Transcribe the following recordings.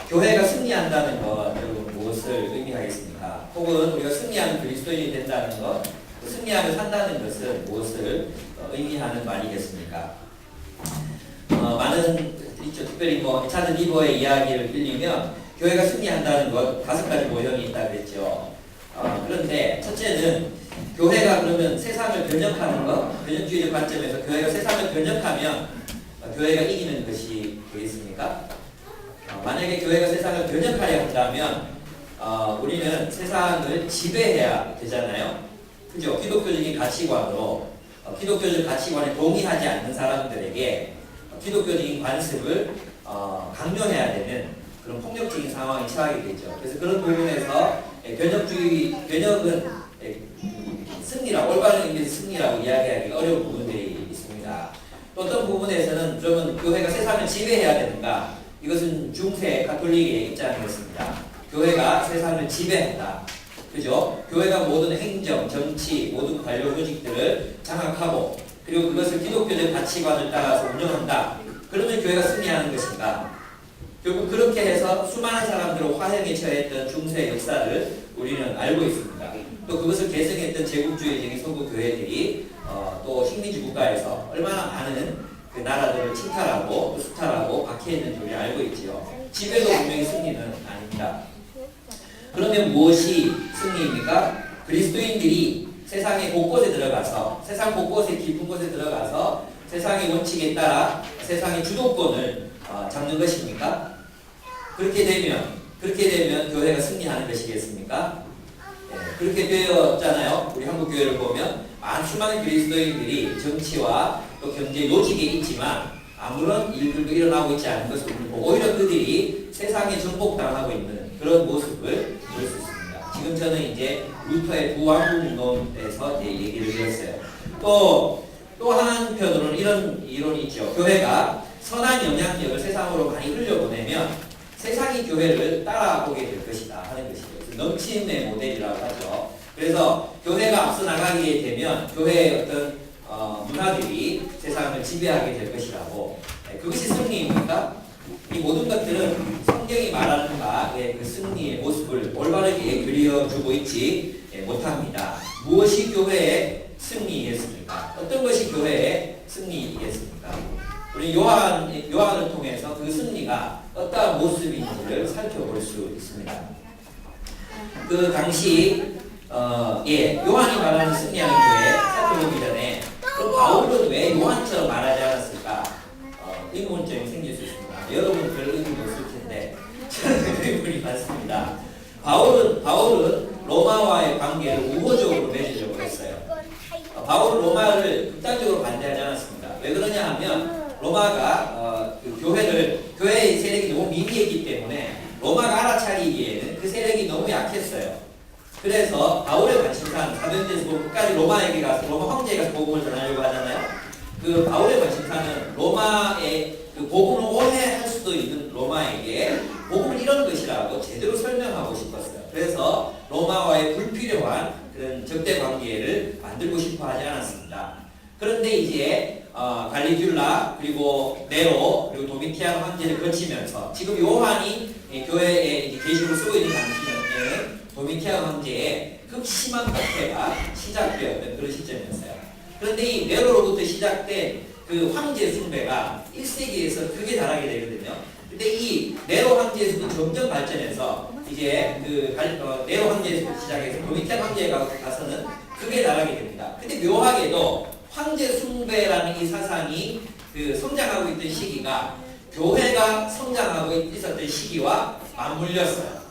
교회가 승리한다는 것, 여러분 무엇을 의미하겠습니까? 혹은 우리가 승리하는 그리스도인이 된다는 것, 승리하며 산다는 것은 무엇을 의미하는 말이겠습니까? 많은 있죠. 특별히 리차드 리버의 이야기를 빌리면 교회가 승리한다는 것 5가지 모형이 있다 그랬죠. 그런데 첫째는 교회가 그러면 세상을 변혁하는 것, 변혁주의적 관점에서 교회가 세상을 변혁하면 교회가 이기는 것이 되겠습니까? 만약에 교회가 세상을 변혁하려 한다면 우리는 세상을 지배해야 되잖아요. 그죠? 기독교적인 가치관으로 기독교적 가치관에 동의하지 않는 사람들에게 기독교적인 관습을 강요해야 되는 그런 폭력적인 상황에 처하게 되죠. 그래서 그런 부분에서 변혁은 승리라고, 올바른 의미에서 승리라고 이야기하기가 어려운 부분들이 있습니다. 또 어떤 부분에서는 그러면 교회가 세상을 지배해야 되는가? 이것은 중세 가톨릭의 입장이었습니다. 교회가 세상을 지배한다. 그죠? 교회가 모든 행정, 정치, 모든 관료 조직들을 장악하고 그리고 그것을 기독교적 가치관을 따라서 운영한다. 그러면 교회가 승리하는 것인가? 결국 그렇게 해서 수많은 사람들을 화형에 처했던 중세의 역사를 우리는 알고 있습니다. 또 그것을 계승했던 제국주의적인 서구 교회들이 또 식민지 국가에서 얼마나 많은 그 나라들을 침탈하고 수탈하고 박해했는지 우리 알고 있지요. 지배도 분명히 승리는 아닙니다. 그러면 무엇이 승리입니까? 그리스도인들이 세상의 곳곳에 들어가서 세상 곳곳에 깊은 곳에 들어가서 세상의 원칙에 따라 세상의 주도권을 잡는 것입니까? 그렇게 되면 교회가 승리하는 것이겠습니까? 네, 그렇게 되었잖아요. 우리 한국 교회를 보면 수많은 그리스도인들이 정치와 또 경제 요직에 있지만 아무런 일들도 일어나고 있지 않은 것을 보고 오히려 그들이 세상에 정복당하고 있는 그런 모습을 볼 수 있습니다. 지금 저는 이제 루터의 부왕국론에서 얘기를 드렸어요. 또 한편으로는 이런 이론이 있죠. 교회가 선한 영향력을 세상으로 많이 흘려보내면 세상이 교회를 따라보게 될 것이다 하는 것이죠. 넘침의 모델이라고 하죠. 그래서 교회가 앞서 나가게 되면 교회의 어떤 문화들이 세상을 지배하게 될 것이라고. 그것이 승리입니까? 이 모든 것들은 성경이 말하는 바의 그 승리의 모습을 올바르게 그려주고 있지 못합니다. 무엇이 교회의 승리이겠습니까? 어떤 것이 교회의 승리이겠습니까? 우리 요한을 통해서 그 승리가 어떠한 모습인지를 살펴볼 수 있습니다. 그 당시 요한이 말하는 승리하는 교회 살펴보기 전에 그럼 바울은 왜 요한처럼 말하지 않았을까? 의문점이 생길 수 있습니다. 여러분 별 의문 없을 텐데 저는 의문이 많습니다. 바울은 로마와의 관계를 우호적으로 맺으려고 했어요. 바울은 로마를 극단적으로 반대하지 않았습니다. 왜 그러냐 하면 로마가 교회의 세력이 너무 미미했기 때문에 로마가 알아차리기에는 그 세력이 너무 약했어요. 그래서 바울의 관심사는 사도행전에서 끝까지 로마에게 가서 로마 황제에 가서 복음을 전하려고 하잖아요. 그 바울의 관심사는 로마의 그 복음을 오해할 수도 있는 로마에게 복음을 이런 것이라고 제대로 설명하고 싶었어요. 그래서 로마와의 불필요한 그런 적대 관계를 만들고 싶어 하지 않았습니다. 그런데 이제 갈리듈라 그리고 네로 그리고 도미티안 황제를 거치면서 지금 요한이 교회에 계시록을 쓰고 있는 당시에 도미티안 황제의 극심한 박해가 시작되었던 그런 시점이었어요. 그런데 이 네로로부터 시작된 그 황제 숭배가 1세기에서 크게 달하게 되거든요. 근데 이 네로 황제에서도 점점 발전해서 이제 네로 황제에서 시작해서 도미티안 황제에 가서는 크게 달하게 됩니다. 근데 묘하게도 황제 숭배라는 이 사상이 성장하고 있던 시기가 교회가 성장하고 있었던 시기와 맞물렸어요.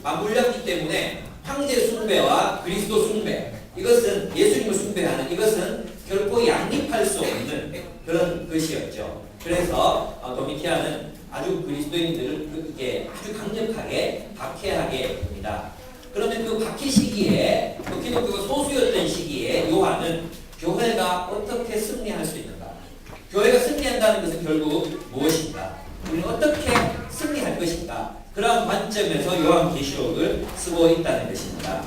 맞물렸기 때문에 황제 숭배와 그리스도 숭배, 이것은 예수님을 숭배하는 이것은 결코 양립할 수 없는 그런 것이었죠. 그래서 도미티안은 아주 그리스도인들을 그렇게 아주 강력하게 박해하게 됩니다. 그러면 그 박해 시기에 기독교가 소수였던 시기에 요한은 교회가 어떻게 승리할 수 있는가? 교회가 승리한다는 것은 결국 무엇인가? 우리는 어떻게 승리할 것인가? 그러한 관점에서 요한계시록을 쓰고 있다는 것입니다.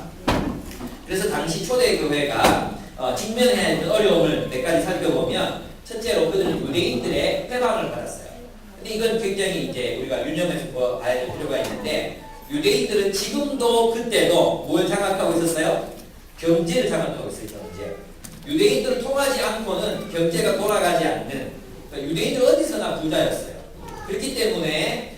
그래서 당시 초대교회가 직면해야 했던 어려움을 몇 가지 살펴보면 첫째로 그들은 유대인들의 회방을 받았어요. 근데 이건 굉장히 이제 우리가 유념해서 봐야 될 필요가 있는데 유대인들은 지금도 그때도 뭘 장악하고 있었어요? 경제를 장악하고 있어요. 경제. 유대인들을 통하지 않고는 경제가 돌아가지 않는 그러니까 유대인들 어디서나 부자였어요. 그렇기 때문에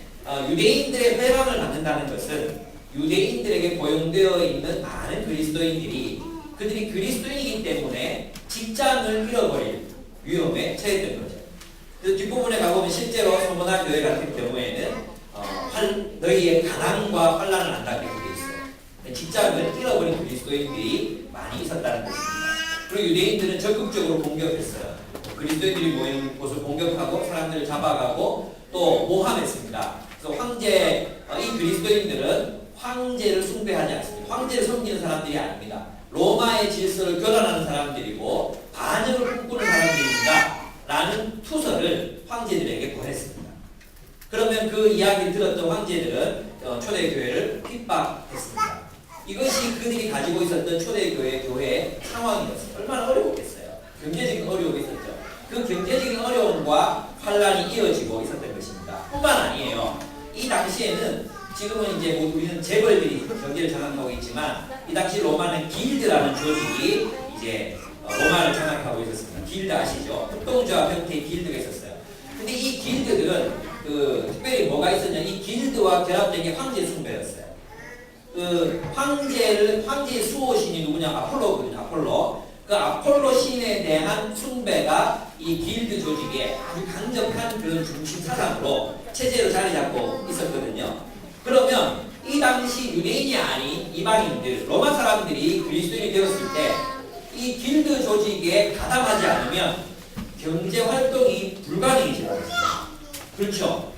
유대인들의 회방을 받는다는 것은 유대인들에게 고용되어 있는 많은 그리스도인들이 그들이 그리스도인이기 때문에 직장을 잃어버릴 위험에 처했던 거죠. 그래서 뒷부분에 가보면 실제로 소문화 교회 같은 경우에는 너희의 가난과 환난을 안다고 되어 있어요. 직장을 잃어버린 그리스도인들이 많이 있었다는 것입니다. 그리고 유대인들은 적극적으로 공격했어요. 그리스도인들이 모이는 곳을 공격하고 사람들을 잡아가고 또 모함했습니다. 그래서 이 그리스도인들은 황제를 숭배하지 않습니다. 황제를 섬기는 사람들이 아닙니다. 로마의 질서를 교란하는 사람들이고 반역을 꿈꾸는 사람들입니다. 라는 투서를 황제들에게 보냈습니다. 그러면 그 이야기를 들었던 황제들은 초대교회를 핍박했습니다. 이것이 그들이 가지고 있었던 초대교회의 상황이었어요. 얼마나 어려웠겠어요. 경제적인 어려움이 있었죠. 그 경제적인 어려움과 환란이 이어지고 있었던 것입니다. 뿐만 아니에요. 이 당시에는 지금은 이제 우리는 재벌들이 경제를 장악하고 있지만 이 당시 로마는 길드라는 조직이 이제 로마를 장악하고 있었습니다. 길드 아시죠? 협동조합 형태의 길드가 있었어요. 근데 이 길드들은 특별히 뭐가 있었냐? 이 길드와 결합된 게 황제 숭배였어요. 황제의 수호신이 누구냐? 아폴로거든요. 아폴로. 그 아폴로 신에 대한 숭배가 이 길드 조직의 아주 강력한 그런 중심 사상으로 체제로 자리 잡고 있었거든요. 그러면 이 당시 유대인이 아닌 이방인들, 로마 사람들이 그리스도인이 되었을 때 이 길드 조직에 가담하지 않으면 경제 활동이 불가능해지는 거죠. 그렇죠?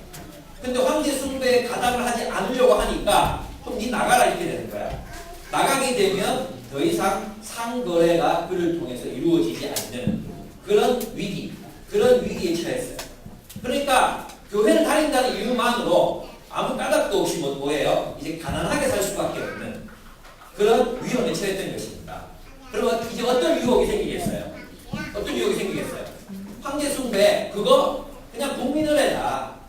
근데 황제 숭배에 가담을 하지 않으려고 하니까 그럼 니 나가라 이렇게 되는 거야. 나가게 되면 더 이상 상거래가 그를 통해서 이루어지지 않는 그런 위기에 처했어요. 그러니까 교회를 다닌다는 이유만으로 아무 까닭도 없이 뭐예요? 이제 가난하게 살 수밖에 없는 그런 위험에 처했던 것입니다. 그러면 이제 어떤 유혹이 생기겠어요? 어떤 유혹이 생기겠어요? 황제 숭배 그거 그냥 국민을 해라.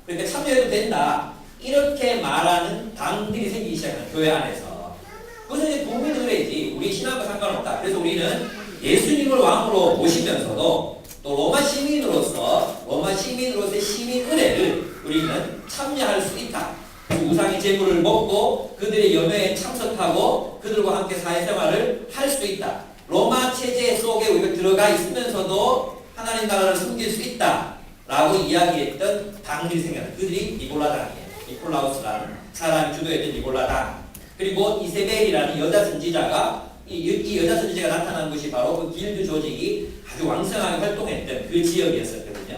그러니까 참여해도 된다. 이렇게 말하는 당들이 생기기 시작하는 교회 안에서. 그것은 이제 국민의회지. 우리 신앙과 상관없다. 그래서 우리는 예수님을 왕으로 모시면서도 또 로마 시민으로서의 시민의회를 우리는 참여할 수 있다. 우상의 제물을 먹고 그들의 연회에 참석하고 그들과 함께 사회생활을 할 수 있다. 로마 체제 속에 우리가 들어가 있으면서도 하나님 나라를 섬길 수 있다. 라고 이야기했던 당들이 생겼다. 그들이 니골라당이에요. 니콜라우스라는 사람이 주도했던 니골라당. 그리고 이세벨이라는 여자 선지자가 이 여자 선지자가 나타난 것이 바로 그 길드 조직이 아주 왕성하게 활동했던 그 지역이었었거든요.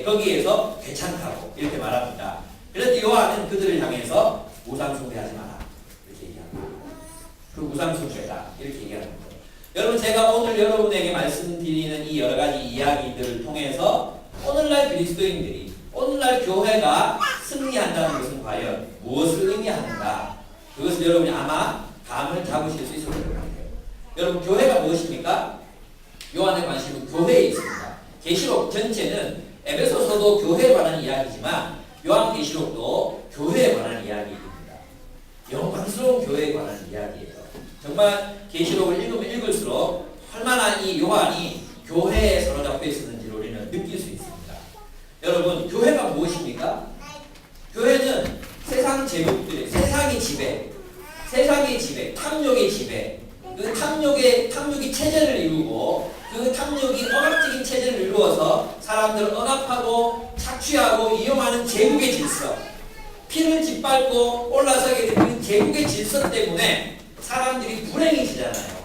거기에서 괜찮다고 이렇게 말합니다. 그래서 요한은 그들을 향해서 우상숭배하지 마라 이렇게 얘기합니다. 그 우상숭배다 이렇게 얘기하는 거예요. 여러분 제가 오늘 여러분에게 말씀드리는 이 여러 가지 이야기들을 통해서 오늘날 그리스도인들이 오늘날 교회가 승리한다는 것은 과연 무엇을 의미하는가? 그것을 여러분이 아마 감을 잡으실 수 있을 것 같아요. 여러분 교회가 무엇입니까? 요한의 관심은 교회에 있습니다. 계시록 전체는 에베소서도 교회에 관한 이야기지만 요한계시록도 교회에 관한 이야기입니다. 영광스러운 교회에 관한 이야기예요. 정말 계시록을 읽으면 읽을수록 얼마나 이 요한이 교회에 사로잡혀 있었는지를 우리는 느낄 수 있습니다. 여러분 교회가 무엇입니까? 교회는 세상 제국들의 세상의 지배, 탐욕의 지배, 그 탐욕이 체제를 이루고 그 탐욕이 억압적인 체제를 이루어서 사람들을 억압하고 착취하고 이용하는 제국의 질서, 피를 짓밟고 올라서게 되는 제국의 질서 때문에 사람들이 불행해지잖아요.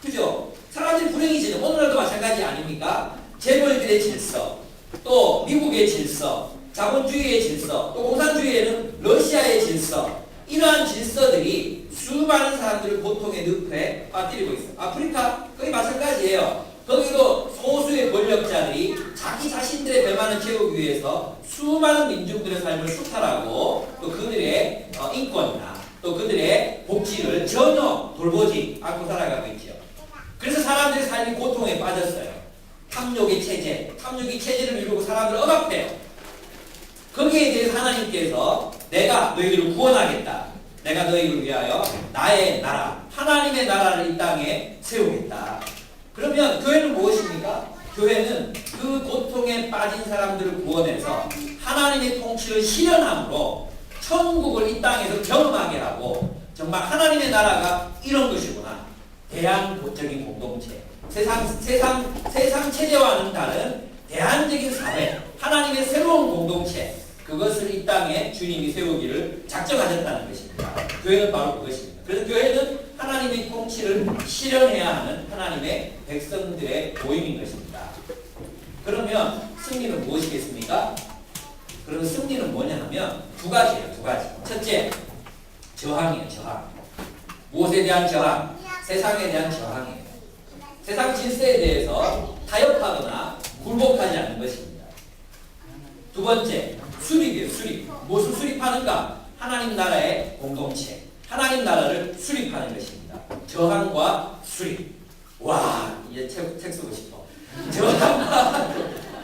그죠? 사람들이 불행해지는 오늘날도 마찬가지 아닙니까? 재벌들의 질서, 또 미국의 질서, 자본주의의 질서, 또 공산주의에는 러시아의 질서, 이러한 질서들이 수많은 사람들을 고통의 늪에 빠뜨리고 있어요. 아프리카 거의 마찬가지예요. 거기도 소수의 권력자들이 자기 자신들의 배만을 채우기 위해서 수많은 민중들의 삶을 수탈하고 또 그들의 인권이나 또 그들의 복지를 전혀 돌보지 않고 살아가고 있죠. 그래서 사람들의 삶이 고통에 빠졌어요. 탐욕의 체제, 탐욕이 체제를 이루고 사람들을 억압해요. 거기에 대해서 하나님께서 내가 너희들을 구원하겠다. 내가 너희를 위하여 나의 나라, 하나님의 나라를 이 땅에 세우겠다. 그러면 교회는 무엇입니까? 교회는 그 고통에 빠진 사람들을 구원해서 하나님의 통치를 실현함으로 천국을 이 땅에서 경험하게 하고 정말 하나님의 나라가 이런 것이구나. 대안적인 공동체. 세상 체제와는 다른 대안적인 사회. 하나님의 새로운 공동체. 그것을 이 땅에 주님이 세우기를 작정하셨다는 것입니다. 교회는 바로 그것입니다. 그래서 교회는 하나님의 통치를 실현해야 하는 하나님의 백성들의 모임인 것입니다. 그러면 승리는 무엇이겠습니까? 그럼 승리는 뭐냐 하면 두 가지예요. 두 가지. 첫째, 저항이에요. 저항. 무엇에 대한 저항? 세상에 대한 저항이에요. 세상 질서에 대해서 타협하거나 굴복하지 않는 것입니다. 두 번째, 수립이에요. 수립. 무엇을 수립하는가? 하나님 나라의 공동체. 하나님 나라를 수립하는 것입니다. 저항과 수립. 와, 이제 책 쓰고 싶어. 저항과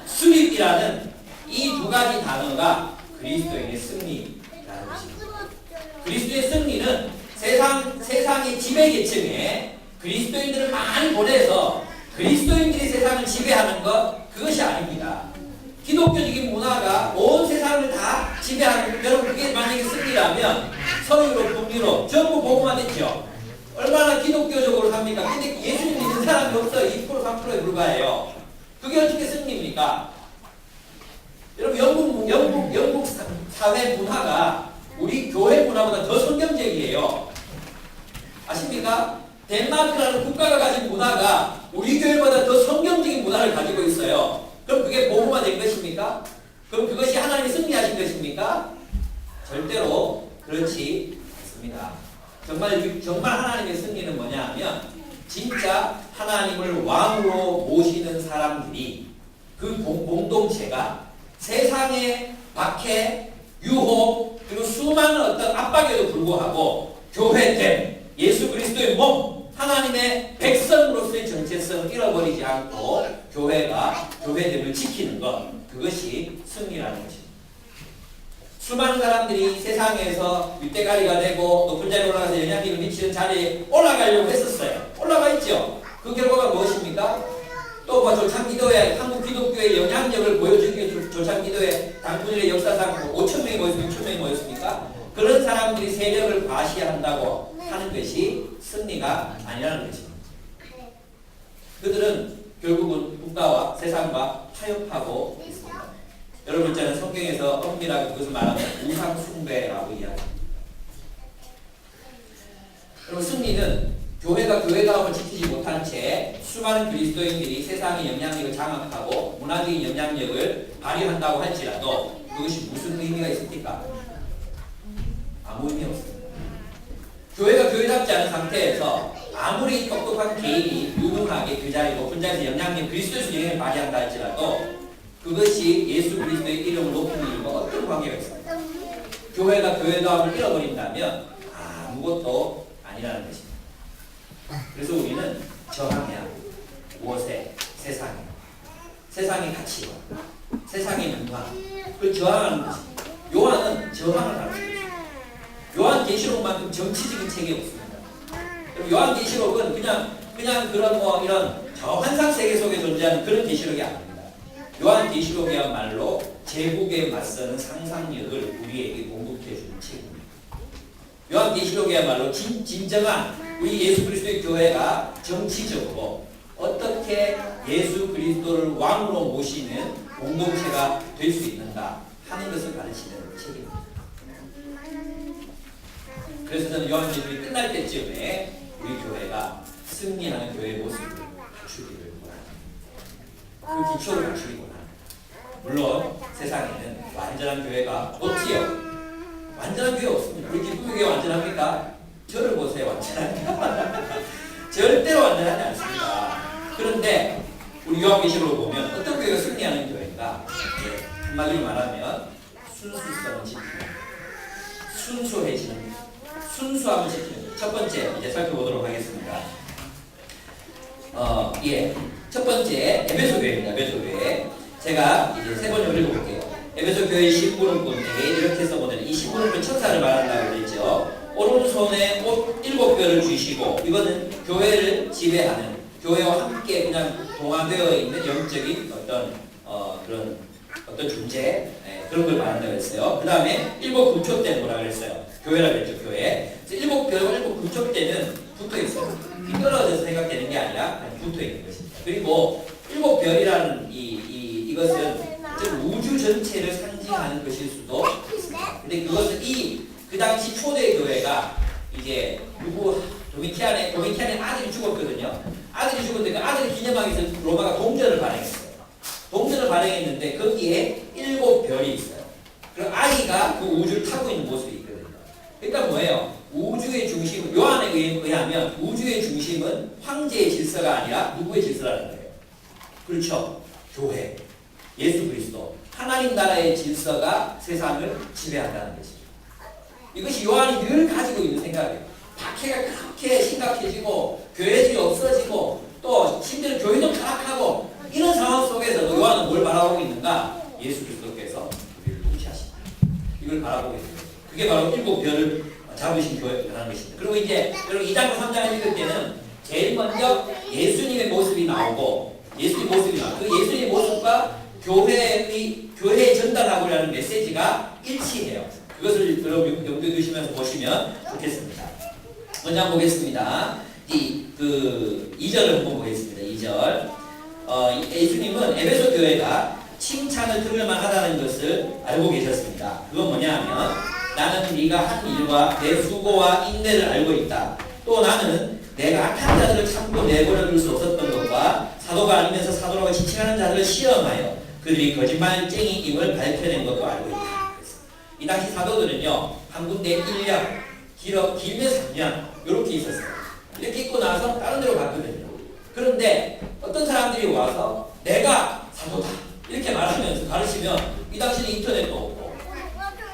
수립이라는 이 두 가지 단어가 그리스도인의 승리라는 것입니다. 그리스도의 승리는 세상의 지배계층에 그리스도인들을 많이 보내서 그리스도인들이 세상을 지배하는 것, 그것이 아닙니다. 기독교적인 문화가 온 세상을 다 지배하는, 여러분 그게 만약에 승리라면 서유럽, 북유럽 전부 복음화 됐죠. 얼마나 기독교적으로 삽니까? 근데 예수님 믿는 사람이 없어요. 2% 3%에 불과해요. 그게 어떻게 승리입니까? 여러분 영국 사회 문화가 우리 교회 문화보다 더 성경적이에요. 아십니까? 덴마크라는 국가가 가진 문화가 우리 교회보다 더 성경적인 문화를 가지고 있어요. 그럼 그게 복음화된 것입니까? 그럼 그것이 하나님이 승리하신 것입니까? 절대로 그렇지 않습니다. 정말 하나님의 승리는 뭐냐 하면 진짜 하나님을 왕으로 모시는 사람들이 그 공동체가 세상의 박해, 유혹, 그리고 수많은 어떤 압박에도 불구하고 교회됨, 예수 그리스도의 몸, 하나님의 백성으로서의 정체성을 잃어버리지 않고 교회됨을 지키는 것, 그것이 승리라는 것입니다. 수많은 사람들이 세상에서 윗대가리가 되고 높은 자리에 올라가서 영향력을 미치는 자리에 올라가려고 했었어요. 올라가 있죠. 그 결과가 무엇입니까? 또 뭐 조창기도회, 한국 기독교의 영향력을 보여주기 위해 조창기도회 당군일의 역사상 5,000명이 모였습니까? 6,000명이 모였습니까? 그런 사람들이 세력을 과시한다고 하는 것이 승리가 아니라는 것입니다. 그들은 결국은 국가와 세상과 타협하고 있습니다. 여러분 있잖아요. 성경에서 엄밀하게 그것을 말하면 우상숭배라고 이야기합니다. 그럼 승리는 교회가 교회다움을 지키지 못한 채 수많은 그리스도인들이 세상의 영향력을 장악하고 문화적인 영향력을 발휘한다고 할지라도 그것이 무슨 의미가 있습니까? 아무 의미 없습니다. 교회가 교회답지 않은 상태에서 아무리 똑똑한 개인이 유능하게 그 자리, 높은 자리에서 영향력, 그리스도에서 영향을 발휘한다 할지라도 그것이 예수 그리스도의 이름을 높이는 일과 어떤 관계가 있습니까? 교회가 교회다움을 잃어버린다면 아무것도 아니라는 것입니다. 그래서 우리는 저항해야 합니다. 무엇에? 세상에. 세상의 가치와 세상의 문화, 그걸 저항하는 것입니다. 요한은 저항을 가르치고 있습니다. 요한계시록만큼 정치적인 책이 없습니다. 요한계시록은 그냥 그런 이런 저 환상 세계 속에 존재하는 그런 계시록이 아닙니다. 요한계시록이야말로 제국에 맞서는 상상력을 우리에게 공급해 주는 책입니다. 요한계시록이야말로 진정한 우리 예수 그리스도의 교회가 정치적으로 어떻게 예수 그리스도를 왕으로 모시는 공동체가 될 수 있는가 하는 것을 가르치는 책입니다. 그래서 저는 요한계시록이 끝날 때쯤에 우리 교회가 승리하는 교회의 모습을 갖추기를 원합니다. 그 기초를 갖추기 원합니다. 물론 세상에는 완전한 교회가 없지요. 완전한 교회 없습니다. 우리 기쁨의 교회 완전합니까? 저를 보세요. 완전합니까? 절대로 완전하지 않습니다. 그런데 우리 요한계시록을 보면 어떤 교회가 승리하는 교회인가? 한마디로 말하면 순수성을 지키는, 순수해지는, 순수함을 지키는. 첫 번째 이제 살펴보도록 하겠습니다. 첫 번째 에베소 교회입니다. 에베소 교회. 제가 이제 세 번역을 읽어볼게요. 에베소 교회 신부름꾼에게 이렇게 써보는 이 신부름꾼 천사를 말한다고 그랬죠. 오른손에 옷 7뼈를 쥐시고, 이거는 교회를 지배하는, 교회와 함께 그냥 동화되어 있는 영적인 그런 존재, 그런 걸 말한다고 했어요. 그 다음에 7 금촉대는 뭐라 그랬어요? 교회라고 했죠, 교회. 그래서 7뼈와 7 금촉대는 붙어 있어요. 떨어져서 생각되는 게 아니라 붙어 있는 것입니다. 그리고 7별이라는 이것은 우주 전체를 상징하는 것일 수도 있습니다. 근데 그것은 그 당시 초대 교회가 이제 도미티안의 아들이 죽었거든요. 아들이 죽었는데 그 아들을 기념하기 위해서 로마가 동전을 발행했어요. 동전을 발행했는데 거기에 7별이 있어요. 그럼 아이가 그 우주를 타고 있는 모습이 있거든요. 그러니까 뭐예요? 우주의 중심, 요한에 의하면 우주의 중심은 황제의 질서가 아니라 누구의 질서라는 거예요? 그렇죠. 교회, 예수 그리스도, 하나님 나라의 질서가 세상을 지배한다는 것이죠. 이것이 요한이 늘 가지고 있는 생각이에요. 박해가 그렇게 심각해지고 교회들이 없어지고 또 심지어 교회도 타락하고 이런 상황 속에서도 요한은 뭘 바라보고 있는가? 예수 그리스도께서 우리를 통치하신다. 이걸 바라보고 있는 거예요. 그게 바로 7별을 잡으신 교회라는 것입니다. 그리고 이제 여러분 2장과 3장을 읽을 때는 제일 먼저 예수님의 모습이 나오고, 예수님의 모습이 나오고, 그 예수님의 모습과 교회에 전달하고자 하는 메시지가 일치해요. 그것을 여러분 염두에 두시면서 보시면 좋겠습니다. 먼저 한번 보겠습니다. 2절을 한번 보겠습니다. 2절. 예수님은 에베소 교회가 칭찬을 들을 만하다는 것을 알고 계셨습니다. 그건 뭐냐면, 나는 네가 한 일과 내 수고와 인내를 알고 있다. 또 나는 내가 악한 자들을 참고 내버려 둘 수 없었던 것과 사도가 아니면서 사도라고 지칭하는 자들을 시험하여 그들이 거짓말쟁이임을 밝혀낸 것도 알고 있다. 이 당시 사도들은요, 한 군데 1년, 길면 3년 이렇게 있었어요. 이렇게 있고 나서 다른 데로 갔거든요. 그런데 어떤 사람들이 와서 내가 사도다 이렇게 말하면서 가르치면, 이 당시는 인터넷도 없고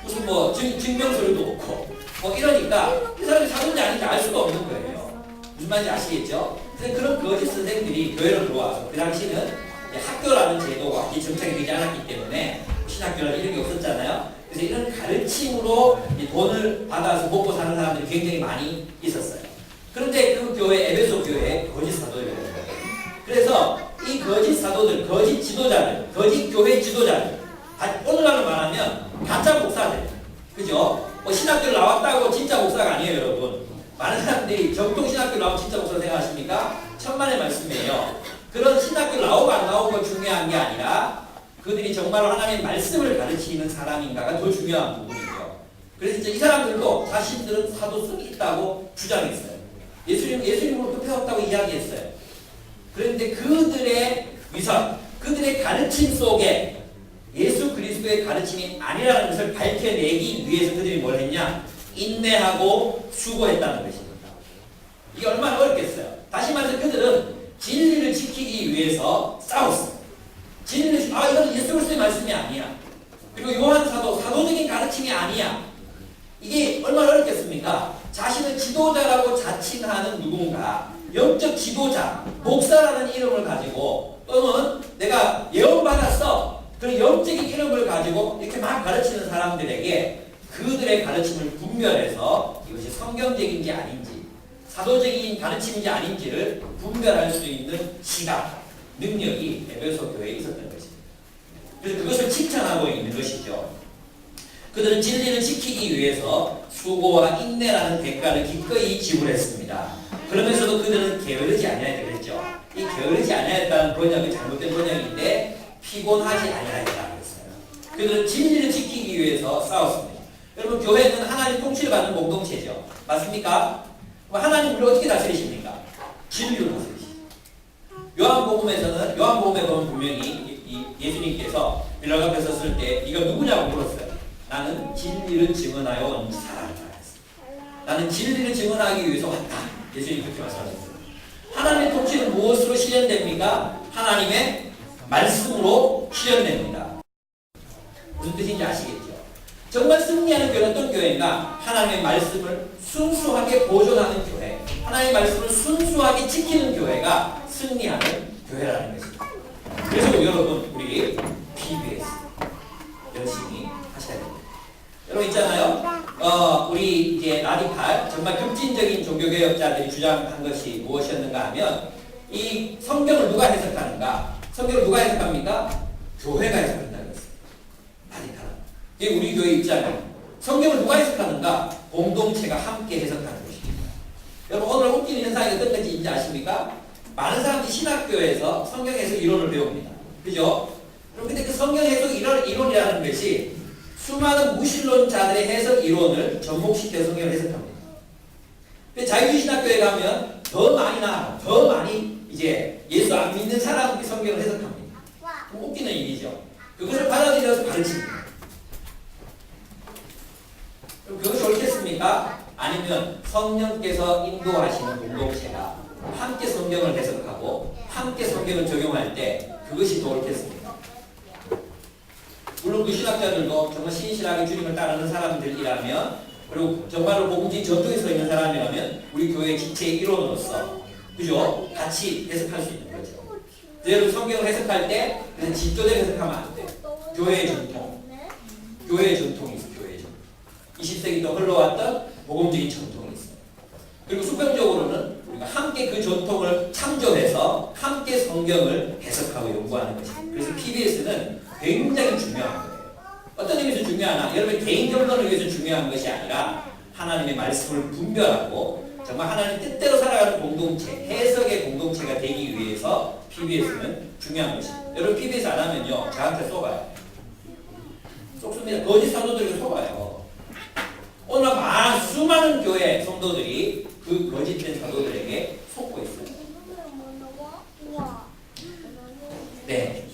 무슨 증명서도 없고 이러니까 이 사람이 사도인지 아닌지 알 수가 없는 거예요. 무슨 말인지 아시겠죠? 그래서 그런 거짓 선생들이 교회로 들어와서, 그 당시는 학교라는 제도가 정착이 되지 않았기 때문에 신학교라는 이런 게 없었잖아요. 그래서 이런 가르침으로 돈을 받아서 먹고 사는 사람들이 굉장히 많이 있었어요. 그런데 그 교회, 에베소 교회에 거짓 사도들이 있는 거예요. 그래서 이 거짓 사도들, 거짓 지도자들, 거짓 교회 지도자들, 오늘날로 말하면 가짜 목사들, 그죠? 신학교를 나왔다고 진짜 목사가 아니에요, 여러분. 많은 사람들이 정통 신학교를 나오면 진짜 목사 생각하십니까? 천만의 말씀이에요. 그런 신학교를 나오고 안 나오고가 중요한 게 아니라 그들이 정말로 하나님의 말씀을 가르치는 사람인가가 더 중요한 부분이죠. 그래서 이제 이 사람들도 자신들은 사도성이 있다고 주장했어요. 예수님으로부터 배웠다고 이야기했어요. 그런데 그들의 위선, 그들의 가르침 속에 예수 그리스도의 가르침이 아니라는 것을 밝혀내기 위해서 그들이 뭘 했냐? 인내하고 수고했다는 것입니다. 이게 얼마나 어렵겠어요. 다시 말해서 그들은 진리를 지키기 위해서 싸웠어요. 진리를, 이건 예수 그리스도의 말씀이 아니야. 그리고 요한 사도적인 가르침이 아니야. 이게 얼마나 어렵겠습니까? 자신을 지도자라고 자칭하는 누군가, 영적 지도자, 목사라는 이름을 가지고, 또는 내가 예언받았어, 그런 영적인 이름을 가지고 이렇게 막 가르치는 사람들에게 그들의 가르침을 분별해서 이것이 성경적인지 아닌지, 사도적인 가르침인지 아닌지를 분별할 수 있는 시각, 능력이 에베소 교회에 있었던 것입니다. 그래서 그것을 칭찬하고 있는 것이죠. 그들은 진리를 지키기 위해서 수고와 인내라는 대가를 기꺼이 지불했습니다. 그러면서도 그들은 게으르지 아니하였다 그랬죠. 이 게으르지 아니하였다는 번역이 잘못된 번역인데 피곤하지 아니하였다고 했어요. 그들은 진리를 지키기 위해서 싸웠습니다. 여러분, 교회는 하나님 통치를 받는 공동체죠. 맞습니까? 하나님 우리를 어떻게 다스리십니까? 진리로 다스리십니다. 요한복음에 보면 분명히 예수님께서 빌라도 앞에 섰을 때 네가 누구냐고 물었어요. 나는 진리를 증언하여 온 사람이다. 나는 진리를 증언하기 위해서 왔다. 예수님 그렇게 말씀하셨어요. 하나님의 통치는 무엇으로 실현됩니까? 하나님의 말씀으로 실현됩니다. 무슨 뜻인지 아시겠죠? 정말 승리하는 교회는 어떤 교회인가? 하나님의 말씀을 순수하게 보존하는 교회, 하나님의 말씀을 순수하게 지키는 교회가 승리하는 교회라는 것입니다. 그래서 여러분 우리 PBS 열심히 하셔야 됩니다. 여러분 있잖아요. 우리 이제 라디칼 정말 급진적인 종교개혁자들이 주장한 것이 무엇이었는가 하면 이 성경을 누가 해석하는가? 성경을 누가 해석합니까? 교회가 해석한다는 것입니다. 라디칼. 이게 우리 교회 입장이에요. 성경을 누가 해석하는가? 공동체가 함께 해석하는 것입니다. 여러분 오늘 웃기는 현상이 어떤 건지 아십니까? 많은 사람들이 신학교에서 성경 해석 이론을 배웁니다. 그죠? 근데 그 성경 해석 이론이라는 것이 수많은 무신론자들의 해석 이론을 접목시켜 성경을 해석합니다. 자유주의 신학교에 가면 더 많이 이제 예수 안 믿는 사람들이 성경을 해석합니다. 웃기는 일이죠. 그것을 받아들여서 가르칩니다. 그럼 그것이 옳겠습니까? 아니면 성령께서 인도하시는 공동체가 함께 성경을 해석하고 함께 성경을 적용할 때 그것이 더 옳겠습니까? 물론 그 신학자들도 정말 신실하게 주님을 따르는 사람들이라면 그리고 정말로 복음주의 전통에 서 있는 사람이라면 우리 교회의 지체의 일원으로서 그죠? 같이 해석할 수 있는 거죠. 여러분 성경을 해석할 때 그냥 집도대로 해석하면 안 돼. 교회의 전통이 있어. 교회의 전통. 20세기 또 흘러왔던 복음주의 전통이 있어요. 그리고 수평적으로는 우리가 함께 그 전통을 참조해서 함께 성경을 해석하고 연구하는 것입니다. 그래서 PBS는 굉장히 중요한 거예요. 어떤 의미에서 중요하나? 여러분 개인 결론을 위해서 중요한 것이 아니라 하나님의 말씀을 분별하고 정말 하나님 뜻대로 살아가는 공동체, 해석의 공동체가 되기 위해서 PBS는 중요한 것입니다. 여러분 PBS 안 하면요 저한테 속아요. 속습니다. 거짓 사도들에게 속아요. 오늘 수많은 교회 성도들이 그 거짓된 사도들에게 속고 있어요. 네,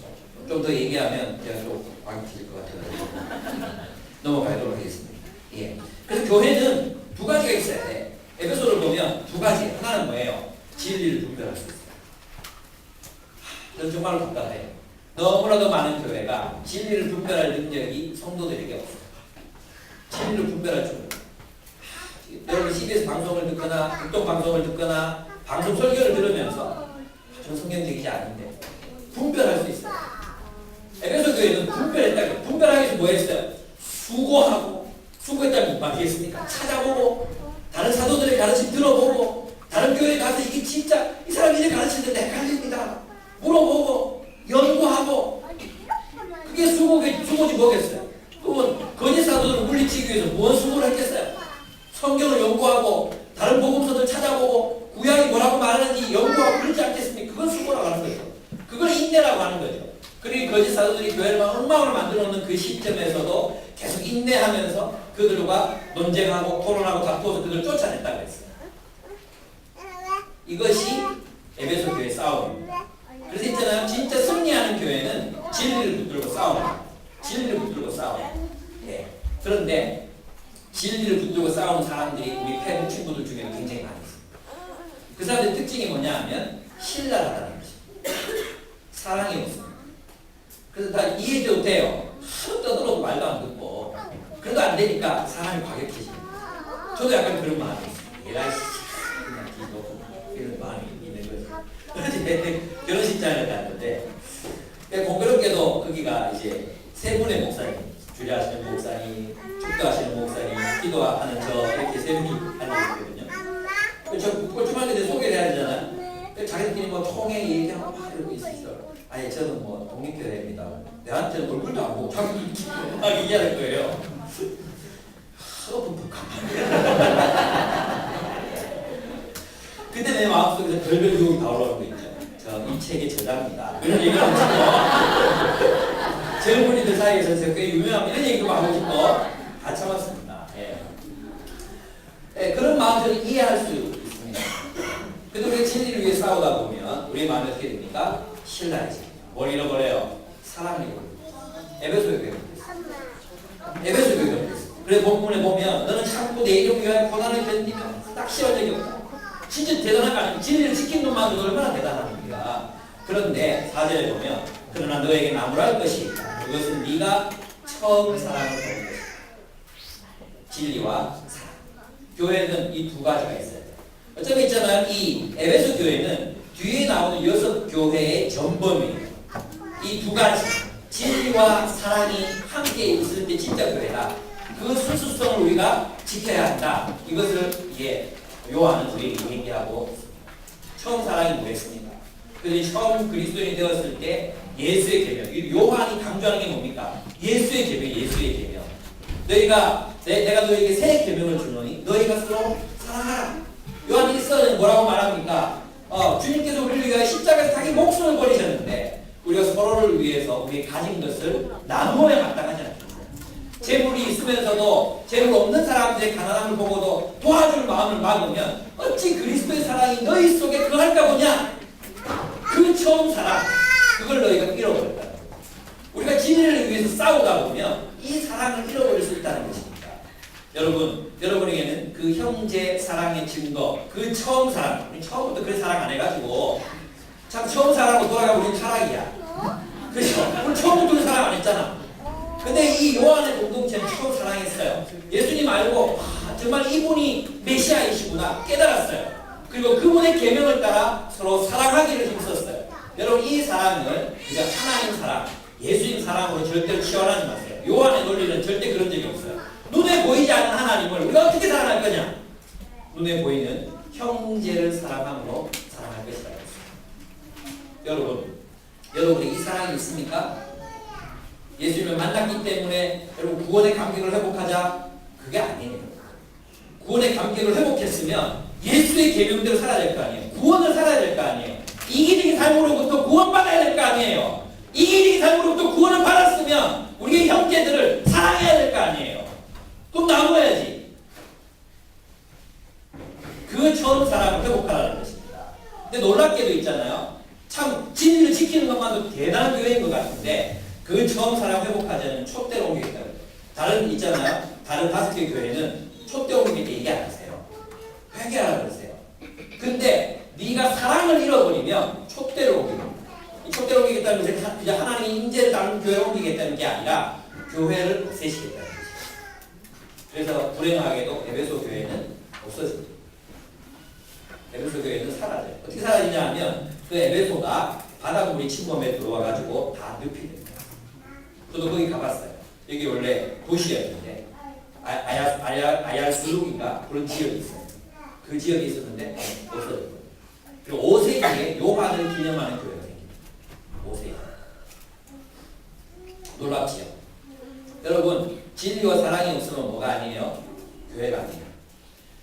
좀 더 얘기하면 제가 좀 광치질 것 같아서 넘어가도록 하겠습니다. 예. 그래서 교회는 두 가지가 있어야 돼. 에베소를 보면 두 가지. 하나는 뭐예요? 진리를 분별할 수 있어요. 저는 정말로 답답해요. 너무나도 많은 교회가 진리를 분별할 능력이 성도들에게 없어요. 진리를 분별할 줄. 여러분 CBS 방송을 듣거나 극동 방송을 듣거나 방송 설교를 들으면서 저는 성경적이지 않은데 분별할 수 있어요. 에베소 교회는 분별했다. 분별하기 위해서 뭐 했어요? 수고했다는 못 말하겠습니까? 찾아보고 다른 사도들의 가르침 들어보고 다른 교회에 가서 이게 진짜 이 사람이 이제 가르치는데 헷갈립니다. 물어보고 연구하고 그게 수고지 뭐겠어요? 그건 거짓 사도들을 물리치기 위해서 무슨 수고를 했겠어요? 성경을 연구하고 다른 복음서들 찾아보고 구약이 뭐라고 말하는지 연구하고 그러지 않겠습니까? 그건 수고라고 하는 거죠. 그걸 인내라고 하는 거죠. 그리고 거짓 사도들이 교회를 엉망으로 만들어 놓는 그 시점에서도 계속 인내하면서 그들과 논쟁하고 토론하고 다투어서 그들을 쫓아냈다고 했어요. 이것이 에베소 교회의 싸움입니다. 그래서 있잖아요. 진짜 승리하는 교회는 진리를 붙들고 싸웁니다. 진리를 붙들고 싸워요. 예. 그런데 진리를 붙들고 싸우는 사람들이 우리 패국 친구들 중에 굉장히 많이 있습니다. 그 사람들의 특징이 뭐냐 하면 신랄하다는 것입니다. 사랑이 없습니다. 그래서 다 이해도 못해요. 하루 떠들어도 말도 안 듣고 그래도 안 되니까 사람이 과격해집니다. 저도 약간 그런 마음이 있습니다. 에라이씨 그냥 기도 이런 마음이 있는 거죠. 그래서 결혼식장을 갔는데 공교롭게도 거기가 이제 세 분의 목사님, 주례하시는 목사님, 축도하시는 목사님, 기도하는 저 이렇게 세 분이 하는 거거든요. 저 꼴찌만한테 소개를 해야 되잖아요. 자기들끼리 뭐 통해 얘기하고 막 이러고 있어요. 아니 저는 뭐 독립교회입니다. 내한테는 얼굴도 안 보고 자기들끼리 막 얘기할 거예요. 하도 푹푹한 그때 내 마음속에서 별별 유혹이 다 올라오고 있죠. 저 이 책의 저자입니다. 이런 얘기를 하고 싶고 젊은이들 사이에서 꽤 유명한 이런 얘기도 하고 싶고 다 참았습니다. 예. 예, 그런 마음들을 이해할 수 있습니다. 그래도 우리가 진리를 위해 싸우다 보면 우리의 마음이 어떻게 됩니까? 신랄해집니다. 뭘 잃어버려요? 사랑을 잃어버려요. 에베소의 교회가 그랬어요. 에베소의 교회가 그랬어요. 그래서 본문에 보면 너는 참고 내 이름 위하여 고난을 견디며 딱 시원 적이 없다. 진짜 대단한 거 아니에요. 진리를 지킨 것만으로도 얼마나 대단합니까? 그런데 4절에 보면 그러나 너에게 나무랄 것이 있다. 그것은 네가 처음 사랑을 받은 것이다. 진리와 사랑. 교회는 이 두 가지가 있어요. 어차피 있잖아요. 이 에베소 교회는 뒤에 나오는 6 교회의 전범이에요. 이 두 가지 진리와 사랑이 함께 있을 때 진짜 교회다. 그 순수성을 우리가 지켜야 한다. 이것을 요한은 우리에게 얘기하고 처음 사랑이 뭐였습니까? 그들이 처음 그리스도인이 되었을 때 예수의 계명. 요한이 강조하는 게 뭡니까? 예수의 계명, 예수의 계명. 내가 너에게 새 계명을 주노니 너희가 서로 사랑하라. 요한 1서는 뭐라고 말합니까? 주님께서 우리를 위하여 십자가에서 자기 목숨을 버리셨는데 우리가 서로를 위해서 우리의 가진 것을 나누어야 마땅하지 않습니까? 재물이 있으면서도 재물 없는 사람들의 가난함을 보고도 도와줄 마음을 막으면 어찌 그리스도의 사랑이 너희 속에 거할까 보냐? 그 처음 사랑, 그걸 너희가 잃어버렸다는 거예요. 우리가 진리를 위해서 싸우다 보면 이 사랑을 잃어버릴 수 있다는 것입니다. 여러분에게는 그 형제 사랑의 증거, 그 처음 사랑, 우리 처음부터 그 사랑 안 해가지고 참 처음 사랑으로 돌아가면 우리 타락이야. 그렇죠? 우리 처음부터 그 사랑 안 했잖아. 근데 이 요한의 공동체는 처음 사랑했어요. 예수님 알고 정말 이분이 메시아이시구나 깨달았어요. 그리고 그분의 계명을 따라 서로 사랑하기를 힘썼어요. 여러분 이 사랑은 그저 하나님 사랑, 예수님 사랑으로 절대로 치환하지 마세요. 요한의 논리는 절대 그런 적이 없어요. 눈에 보이지 않는 하나님을 우리가 어떻게 사랑할 거냐? 눈에 보이는 형제를 사랑함으로 사랑할 것이다. 여러분이 이 사랑이 있습니까? 예수님을 만났기 때문에 여러분 구원의 감격을 회복하자. 그게 아니에요. 구원의 감격을 회복했으면 예수의 계명대로 살아야 될 거 아니에요. 구원을 살아야 될 거 아니에요. 이기적인 삶으로부터 구원받아야 될 거 아니에요. 이기적인 삶으로부터 구원을 받았으면 우리의 형제들을 사랑해야 될 거 아니에요. 또 나눠야지. 그 처음 사랑을 회복하라는 것입니다. 근데 놀랍게도 있잖아요. 참 진리를 지키는 것만도 대단한 교회인 것 같은데 그 처음 사랑 회복하지 않으면 촛대로 옮기겠다고. 다른 있잖아요. 다른 5개 교회는 촛대 옮길 때 얘기 안 하세요. 회개하라 그러세요. 근데 네가 사랑을 잃어버리면 촛대로 옮깁니다. 이 촛대로 옮기겠다는 것은 그냥 하나님의 임재를 담은 교회로 옮기겠다는 게 아니라 교회를 없애시겠다는 거죠. 그래서 불행하게도 에베소 교회는 없어집니다. 에베소 교회는 사라져요. 어떻게 사라지냐 하면 그 에베소가 바닷물이 침범에 들어와가지고 다 늪이 됩니다. 저도 거기 가봤어요. 여기 원래 도시였는데 아얄스룩인가 그런 지역이 있어요. 그 지역에 있었는데 없어졌어요. 그리고 5세기에 요한을 기념하는 교회가 생깁니다. 5세기. 놀랍지요? 여러분 진리와 사랑이 없으면 뭐가 아니에요? 교회가 아니에요.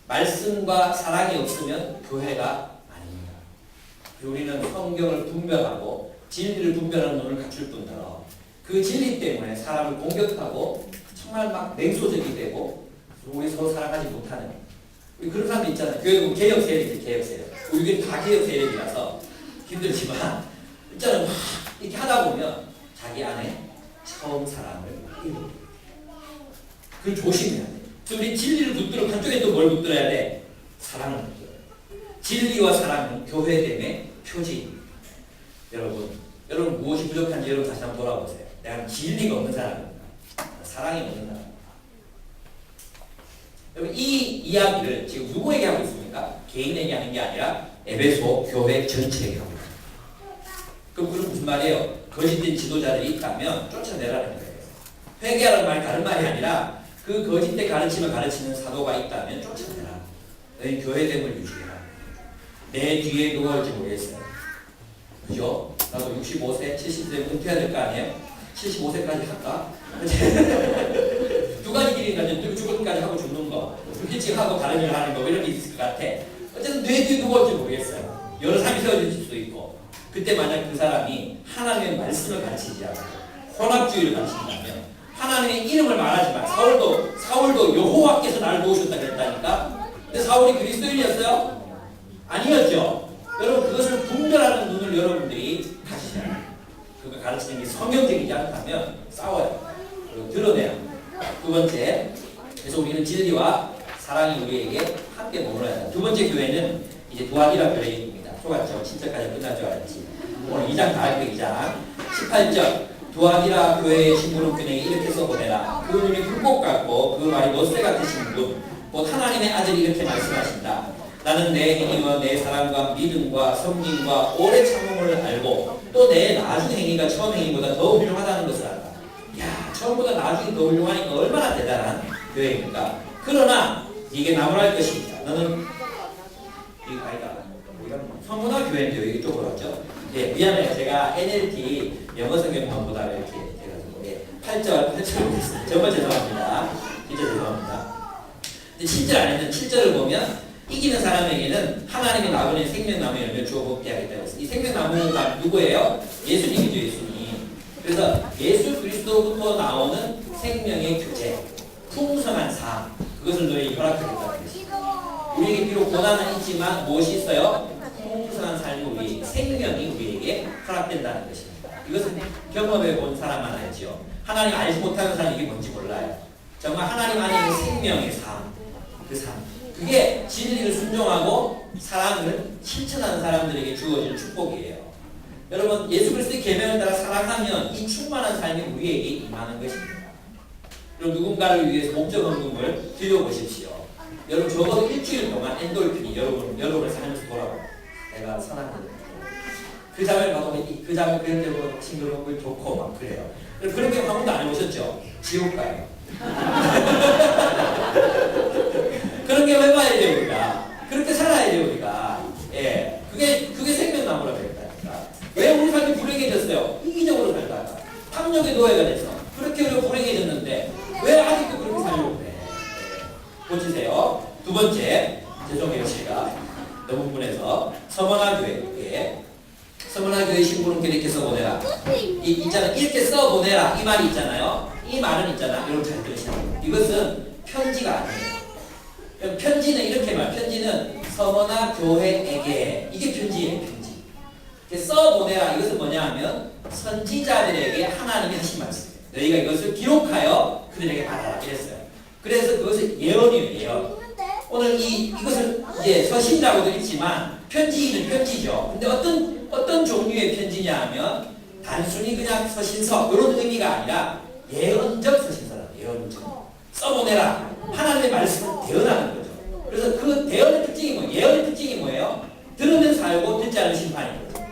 말씀과 사랑이 없으면 교회가 아닙니다. 우리는 성경을 분별하고 진리를 분별하는 눈을 갖출 뿐더러 그 진리 때문에 사람을 공격하고 정말 막 냉소적이 되고 우리 서로 사랑하지 못하는 우리 그런 사람들 있잖아요. 교회 보면 개혁 세력이 개혁 세력. 우리는 다 개혁 세력이라서 힘들지만 있잖아요. 막 이렇게 하다 보면 자기 안에 처음 사랑을 잃어버려요. 그걸 조심해야 돼. 그래서 우리 진리를 붙들어 한쪽에 또 뭘 붙들어야 돼? 사랑을 붙들어야 돼. 진리와 사랑은 교회됨의 표지입니다. 여러분 무엇이 부족한지 여러분 다시 한번 돌아보세요. 내가 진리가 없는 사람입니다. 사랑이 없는 사람. 여러분 이 이야기를 지금 누구에게 하고 있습니까? 개인에게 하는 게 아니라 에베소 교회 전체에게 하고 있습니다. 그럼 그건 무슨 말이에요? 거짓된 지도자들이 있다면 쫓아내라는 거예요. 회개하라는 말이 다른 말이 아니라 그 거짓된 가르침을 가르치는 사도가 있다면 쫓아내라. 너희 교회됨을 유지해라. 내 뒤에 누가 올지 모르겠어요. 그죠? 나도 65세, 70세 은퇴해야 될 거 아니에요? 75세까지 할까? 두 가지 길인가? 죽음까지 하고 죽는 거, 일찍 하고 다른 일을 하는 거, 이런 게 있을 것 같아. 어쨌든 내 뒤에 누가 올지 모르겠어요. 여러 사람이 세워질 수도 있고. 그때 만약 그 사람이 하나님의 말씀을 가르치지 않고 혼합주의를 가르친다면 하나님의 이름을 말하지 마. 사울도 여호와께서 나를 도우셨다 그랬다니까. 근데 사울이 그리스도인이었어요? 아니었죠. 여러분 그것을 분별하는 눈을 여러분들이 가지셔야 해요. 그가 가르치는 게 성경적이지 않다면 싸워요. 그리고 드러내요. 두 번째, 그래서 우리는 진리와 사랑이 우리에게 함께 머물러야 한다. 두 번째 교회는 이제 두아디라 교회입니다. 속았죠? 7절까지 끝날 줄 알았지. 오늘 2장 다 할게요. 2장 18절 두아디라 교회의 신부름꾼에게 이렇게 써보내라. 그 눈이 불꽃 같고 그 말이 못새 같으신 분, 곧 하나님의 아들이 이렇게 말씀하신다. 나는 내 행위와 내 사랑과 믿음과 섬김과 오래 참음을 알고 또 내 나중 행위가 처음 행위보다 더 훌륭하다는 것을 안다. 야, 처음보다 나중이 더 훌륭하니까 얼마나 대단한 교회입니까? 그러나 이게 나무랄 것입니다. 너는 이거 아니다. 성문화 교회인데요. 이게 쪽으로 왔죠. 예, 미안해요. 제가 NLT 영어 성경만 보다 이렇게 해가지고 8절 보겠습니다. 정말 죄송합니다. 진짜 죄송합니다. 근데 7절 안에는 7절을 보면 이기는 사람에게는 하나님이 나무는 생명나무 열매 주어 먹게 하겠다고 했어요. 이 생명나무가 누구예요? 예수님이죠. 예수님. 그래서 예수 그리스도부터 나오는 생명의 교제, 풍성한 삶, 그것을 너희에게 허락하겠다는 것입니다. 우리에게 비록 고난은 있지만 무엇이 있어요? 풍성한 삶이 우리 생명이 우리에게 허락된다는 것입니다. 이것은 경험해 본 사람만 알지요. 하나님 알지 못하는 사람이 이게 뭔지 몰라요. 정말 하나님 안에 있는 생명의 삶, 그 삶. 그게 진리를 순종하고 사랑을 실천하는 사람들에게 주어질 축복이에요. 여러분, 예수 그리스도의 계명을 따라 사랑하면 이 충만한 삶이 우리에게 임하는 것입니다. 그리고 누군가를 위해서 목적 헌금을 드려보십시오. 여러분, 적어도 일주일 동안 엔돌핀이 여러분의 삶에서 돌아와요. 내가 선한 그 장을 봐도 그 장을 그런 데로 싱글벙글 좋고 막 그래요. 그런 게 한 번도 안 해보셨죠? 지옥 가요. 그런 게 해봐야 돼요, 우리가. 그렇게 살아야 돼요, 우리가. 예. 그게 생명나무라고 했다니까. 왜 우리 삶이 불행해졌어요? 이기적으로 살다가. 탐욕의 노예가 돼서. 그렇게 우리가 불행해졌는데, 왜 아직도 그렇게 살려고 그래? 예. 고치세요. 두 번째, 죄송해요, 제가. 너무 흥분해서. 서머나 교회. 예. 서머나 교회 신부님께 이렇게 써보내라. 있잖아. 이렇게 써보내라. 이 말이 있잖아요. 이 말은 있잖아. 여러분 잘 들으시죠. 이것은 편지가 아니에요. 편지는 이렇게 말. 편지는 서머나 교회에게. 이게 편지예요. 편지. 써보내라. 이것은 뭐냐 하면 선지자들에게 하나님이 하신 말씀이에요. 너희가 이것을 기록하여 그들에게 말하라. 이랬어요. 그래서 그것은 예언이에요. 예언. 오늘 이것을 이제 서신이라고도 있지만 편지는 편지죠. 근데 어떤 종류의 편지냐 하면 단순히 그냥 서신서 이런 의미가 아니라 예언적 서신서라. 예언적. 써보내라. 하나님의 말씀을 대언하는 거죠. 그래서 그 대언의 특징이 뭐예요? 예언의 특징이 뭐예요? 들으면 살고 듣지 않으면 심판인 거죠.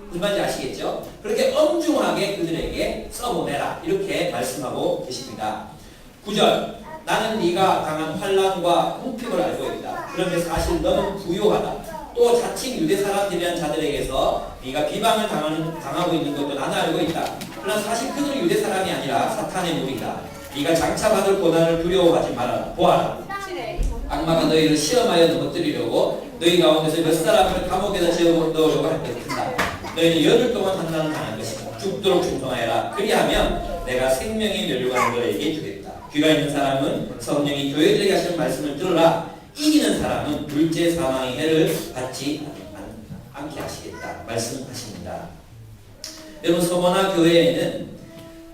무슨 말인지 아시겠죠? 그렇게 엄중하게 그들에게 써보내라. 이렇게 말씀하고 계십니다. 9절. 나는 네가 당한 환난과 궁핍을 알고 있다. 그런데 사실 너는 부유하다. 또 자칭 유대 사람들이란 자들에게서 네가 비방을 당하고 있는 것도 나는 알고 있다. 그러나 사실 그들은 유대 사람이 아니라 사탄의 무리다. 네가 장차 받을 고난을 두려워하지 말아라. 보아라. 악마가 너희를 시험하여 넘어뜨리려고 너희 가운데서 몇 사람을 감옥에다 집어넣으려고 할 것이다. 너희는 열흘 동안 환난을 당할 것이다. 죽도록 충성하여라. 그리하면 내가 생명이 멸류관을 너희에게 주겠다. 귀가 있는 사람은 성령이 교회들에게 하시는 말씀을 들으라. 이기는 사람은 둘째 사망의 해를 받지 않게 하시겠다. 말씀하십니다. 여러분, 서머나 교회에는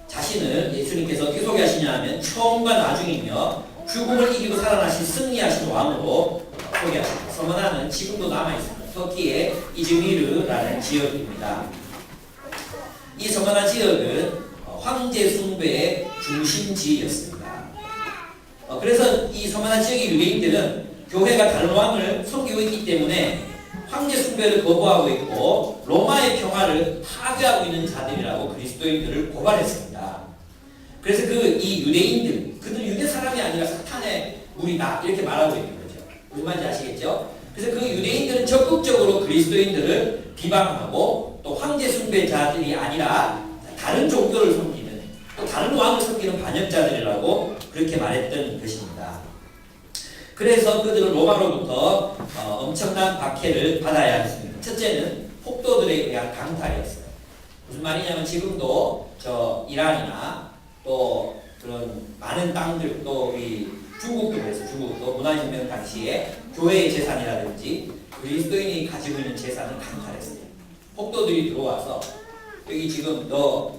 자신을 예수님께서 어떻게 소개하시냐 하면 처음과 나중이며 죽음을 이기고 살아나신 승리하신 왕으로 소개하십니다. 서머나는 지금도 남아있습니다. 터키의 이즈미르라는 지역입니다. 이 서머나 지역은 황제 숭배의 중심지였습니다. 그래서 이 서머나 지역의 유대인들은 교회가 다른 왕을 섬기고 있기 때문에 황제 숭배를 거부하고 있고 로마의 평화를 파괴하고 있는 자들이라고 그리스도인들을 고발했습니다. 그래서 이 유대인들, 그들 유대 사람이 아니라 사탄의 무리다 이렇게 말하고 있는 거죠. 무슨 말인지 아시겠죠? 그래서 그 유대인들은 적극적으로 그리스도인들을 비방하고 또 황제 숭배자들이 아니라 다른 종교를 섬기는 또 다른 왕을 섬기는 반역자들이라고 그렇게 말했던 것입니다. 그래서 그들은 로마로부터 엄청난 박해를 받아야 했습니다. 첫째는 폭도들에 의한 강탈이었어요. 무슨 말이냐면 지금도 이란이나 또 그런 많은 땅들 또 이 중국도 그래서 중국도 문화혁명 당시에 교회의 재산이라든지 그리스도인이 가지고 있는 재산을 강탈했어요. 폭도들이 들어와서 여기 지금 너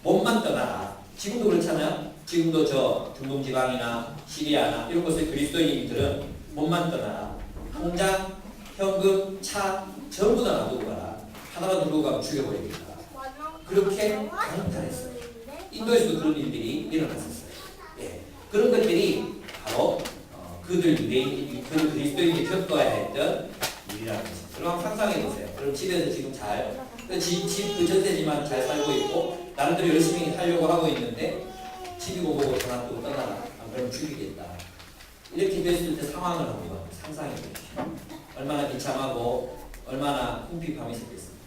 몸만 떠나라. 지금도 그렇잖아요. 지금도 중동 지방이나 시리아나 이런 곳의 그리스도인들은 몸만 떠나라. 통장, 현금, 차 전부 다 놔두고 가라. 하나만 들고 가면 죽여버립니다. 그렇게 강탈했어요. 인도에서도 그런 일들이 일어났었어요. 예. 그런 것들이 바로 그들 유대인, 그 그리스도인이 겪어야 했던 일이라는 것입니다. 그럼 한번 상상해 보세요. 그럼 집에서 지금 집 전세지만 잘 살고 있고 나름대로 열심히 살려고 하고 있는데 집이고 뭐고 전화 또 떠나라. 그럼 죽이겠다. 이렇게 됐을 때 상황을 한번 상상해 보십시오. 얼마나 비참하고 얼마나 궁핍함이 있었겠습니까?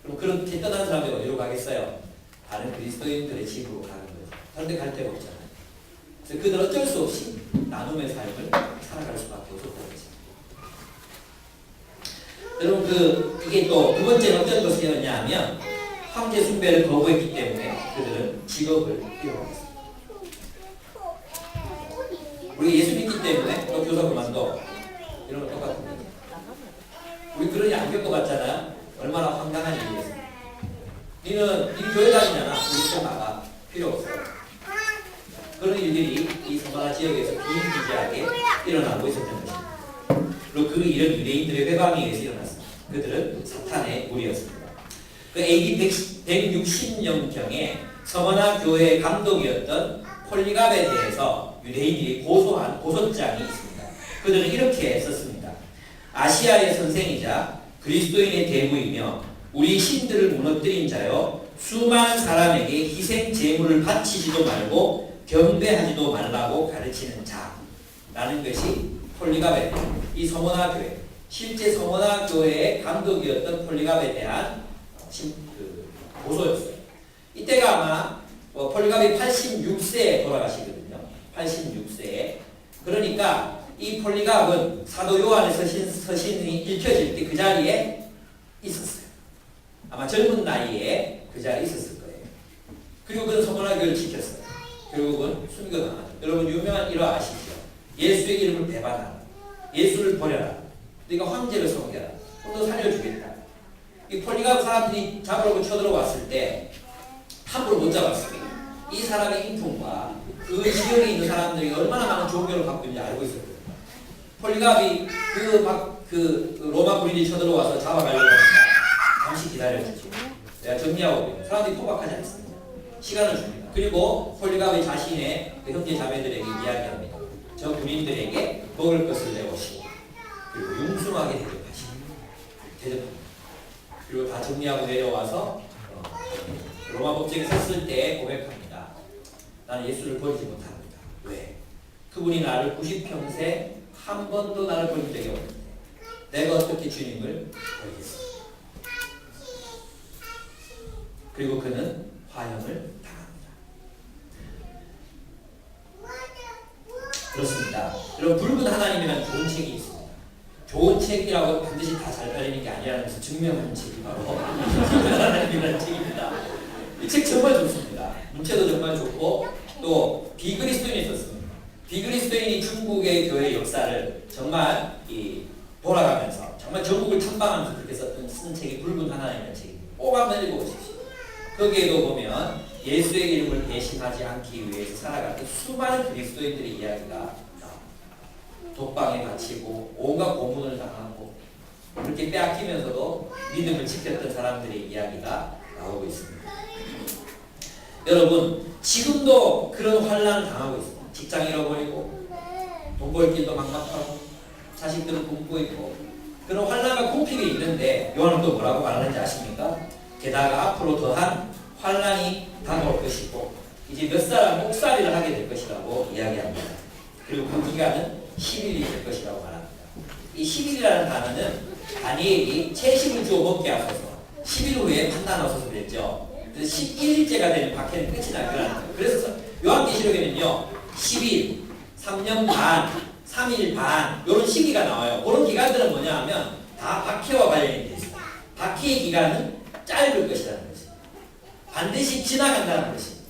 그럼 그렇게 떠난 사람들이 어디로 가겠어요? 다른 그리스도인들의 집으로 가는 거죠. 다른 데 갈 데가 없잖아요. 그래서 그들 어쩔 수 없이 나눔의 삶을 살아갈 수밖에 없었다는 것입니다. 여러분 이게 또 두 번째는 어떤 것이었냐 하면 황제 숭배를 거부했기 때문에 그들은 직업을 잃어버렸습니다. 우리 예수 믿기 때문에 또 교사 그만둬 이런 거 똑같은 거죠. 우리 그런 일 안 겪어봤잖아요. 얼마나 황당한 일이겠어요. 니는 교회 다니잖아. 우리 좀 나가. 필요 없어. 그런 일들이 이 서마나 지역에서 비일비재하게 일어나고 있었던 것입니다. 그리고 그 일은 유대인들의 회방에 의해서 일어났습니다. 그들은 사탄의 무리였습니다. 그 AD 160년경에 서머나 교회의 감독이었던 폴리갑에 대해서 유대인들이 고소한 고소장이 있습니다. 그들은 이렇게 썼습니다. 아시아의 선생이자 그리스도인의 대부이며 우리 신들을 무너뜨린 자여 수많은 사람에게 희생 제물을 바치지도 말고 경배하지도 말라고 가르치는 자라는 것이 폴리갑에 이 서머나 교회 실제 서머나 교회의 감독이었던 폴리갑에 대한 고소였어요. 이때가 아마 폴리갑이 86세에 돌아가시거든요. 86세에. 그러니까 이 폴리갑은 사도 요한의 서신이 읽혀질 때 그 자리에 있었어요. 아마 젊은 나이에 그 자리에 있었을 거예요. 그리고 그는 서머나 교회를 지켰어요. 결국은 순교당하죠. 여러분 유명한 일화 아시죠? 예수의 이름을 배반하라. 예수를 버려라. 네가 황제를 섬겨라. 너 살려주겠다. 이 폴리갑 사람들이 잡으려고 쳐들어왔을 때 함부로 못 잡았어요. 이 사람의 인품과 그 지역에 있는 사람들이 얼마나 많은 종교를 갖고 있는지 알고 있었거든요. 폴리갑이 로마 군인이 쳐들어와서 잡아가려고 합니다. 잠시 기다려주죠. 내가 정리하고 있는 사람들이 포박하지 않습니다. 시간을 줍니다. 그리고 폴리갑이 자신의 그 형제 자매들에게 이야기합니다. 저 군인들에게 먹을 것을 내오시고 그리고 융숭하게 대접합니다. 그리고 다 정리하고 내려와서 로마 법정에 섰을 때 고백합니다. 나는 예수를 버리지 못합니다. 왜? 그분이 나를 90평생 한 번도 나를 버린 적이 없는데 내가 어떻게 주님을 버리겠습니까? 그리고 그는 화형을 당합니다. 그렇습니다. 여러분 붉은 하나님이라는 좋은 책이 있습니다. 좋은 책이라고 반드시 다 잘 팔리는 게 아니라는 것을 증명하는 책이 바로 붉은 하나님이라는 책입니다. 이 책 정말 좋습니다. 문체도 정말 좋고 또 비그리스도인이 썼습니다. 비그리스도인이 중국의 교회 역사를 정말 돌아가면서 정말 전국을 탐방하면서 그렇게 쓴 책이 붉은 하나님이라는 책입니다. 꼭 한번 읽어보십시오. 거기에도 보면 예수의 이름을 배신하지 않기 위해서 살아가는 수많은 그리스도인들의 이야기가 나옵니다. 독방에 갇히고 온갖 고문을 당하고 그렇게 빼앗기면서도 믿음을 지켰던 사람들의 이야기가 나오고 있습니다. 여러분 지금도 그런 환난을 당하고 있습니다. 직장 잃어버리고 돈 벌 길도 막막하고 자식들은 굶고 있고 그런 환난과 궁핍이 있는데 요한은 또 뭐라고 말하는지 아십니까? 게다가 앞으로 더한 환난이 다가올 것이고 이제 몇 사람 목살이를 하게 될 것이라고 이야기합니다. 그리고 그 기간은 10일이 될 것이라고 말합니다. 이 10일이라는 단어는 다니엘이 채식을 주어 먹게 하소서 10일 후에 판단하소서 그랬죠. 그래서 11일째가 되는 박해는 끝이 나게 하는 거예요. 그래서 요한계시록에는요 10일, 3년 반, 3일 반 이런 시기가 나와요. 그런 기간들은 뭐냐 하면 다 박해와 관련이 되어 있어요. 박해의 기간은 짧을 것이라는 것입니다. 반드시 지나간다는 것입니다.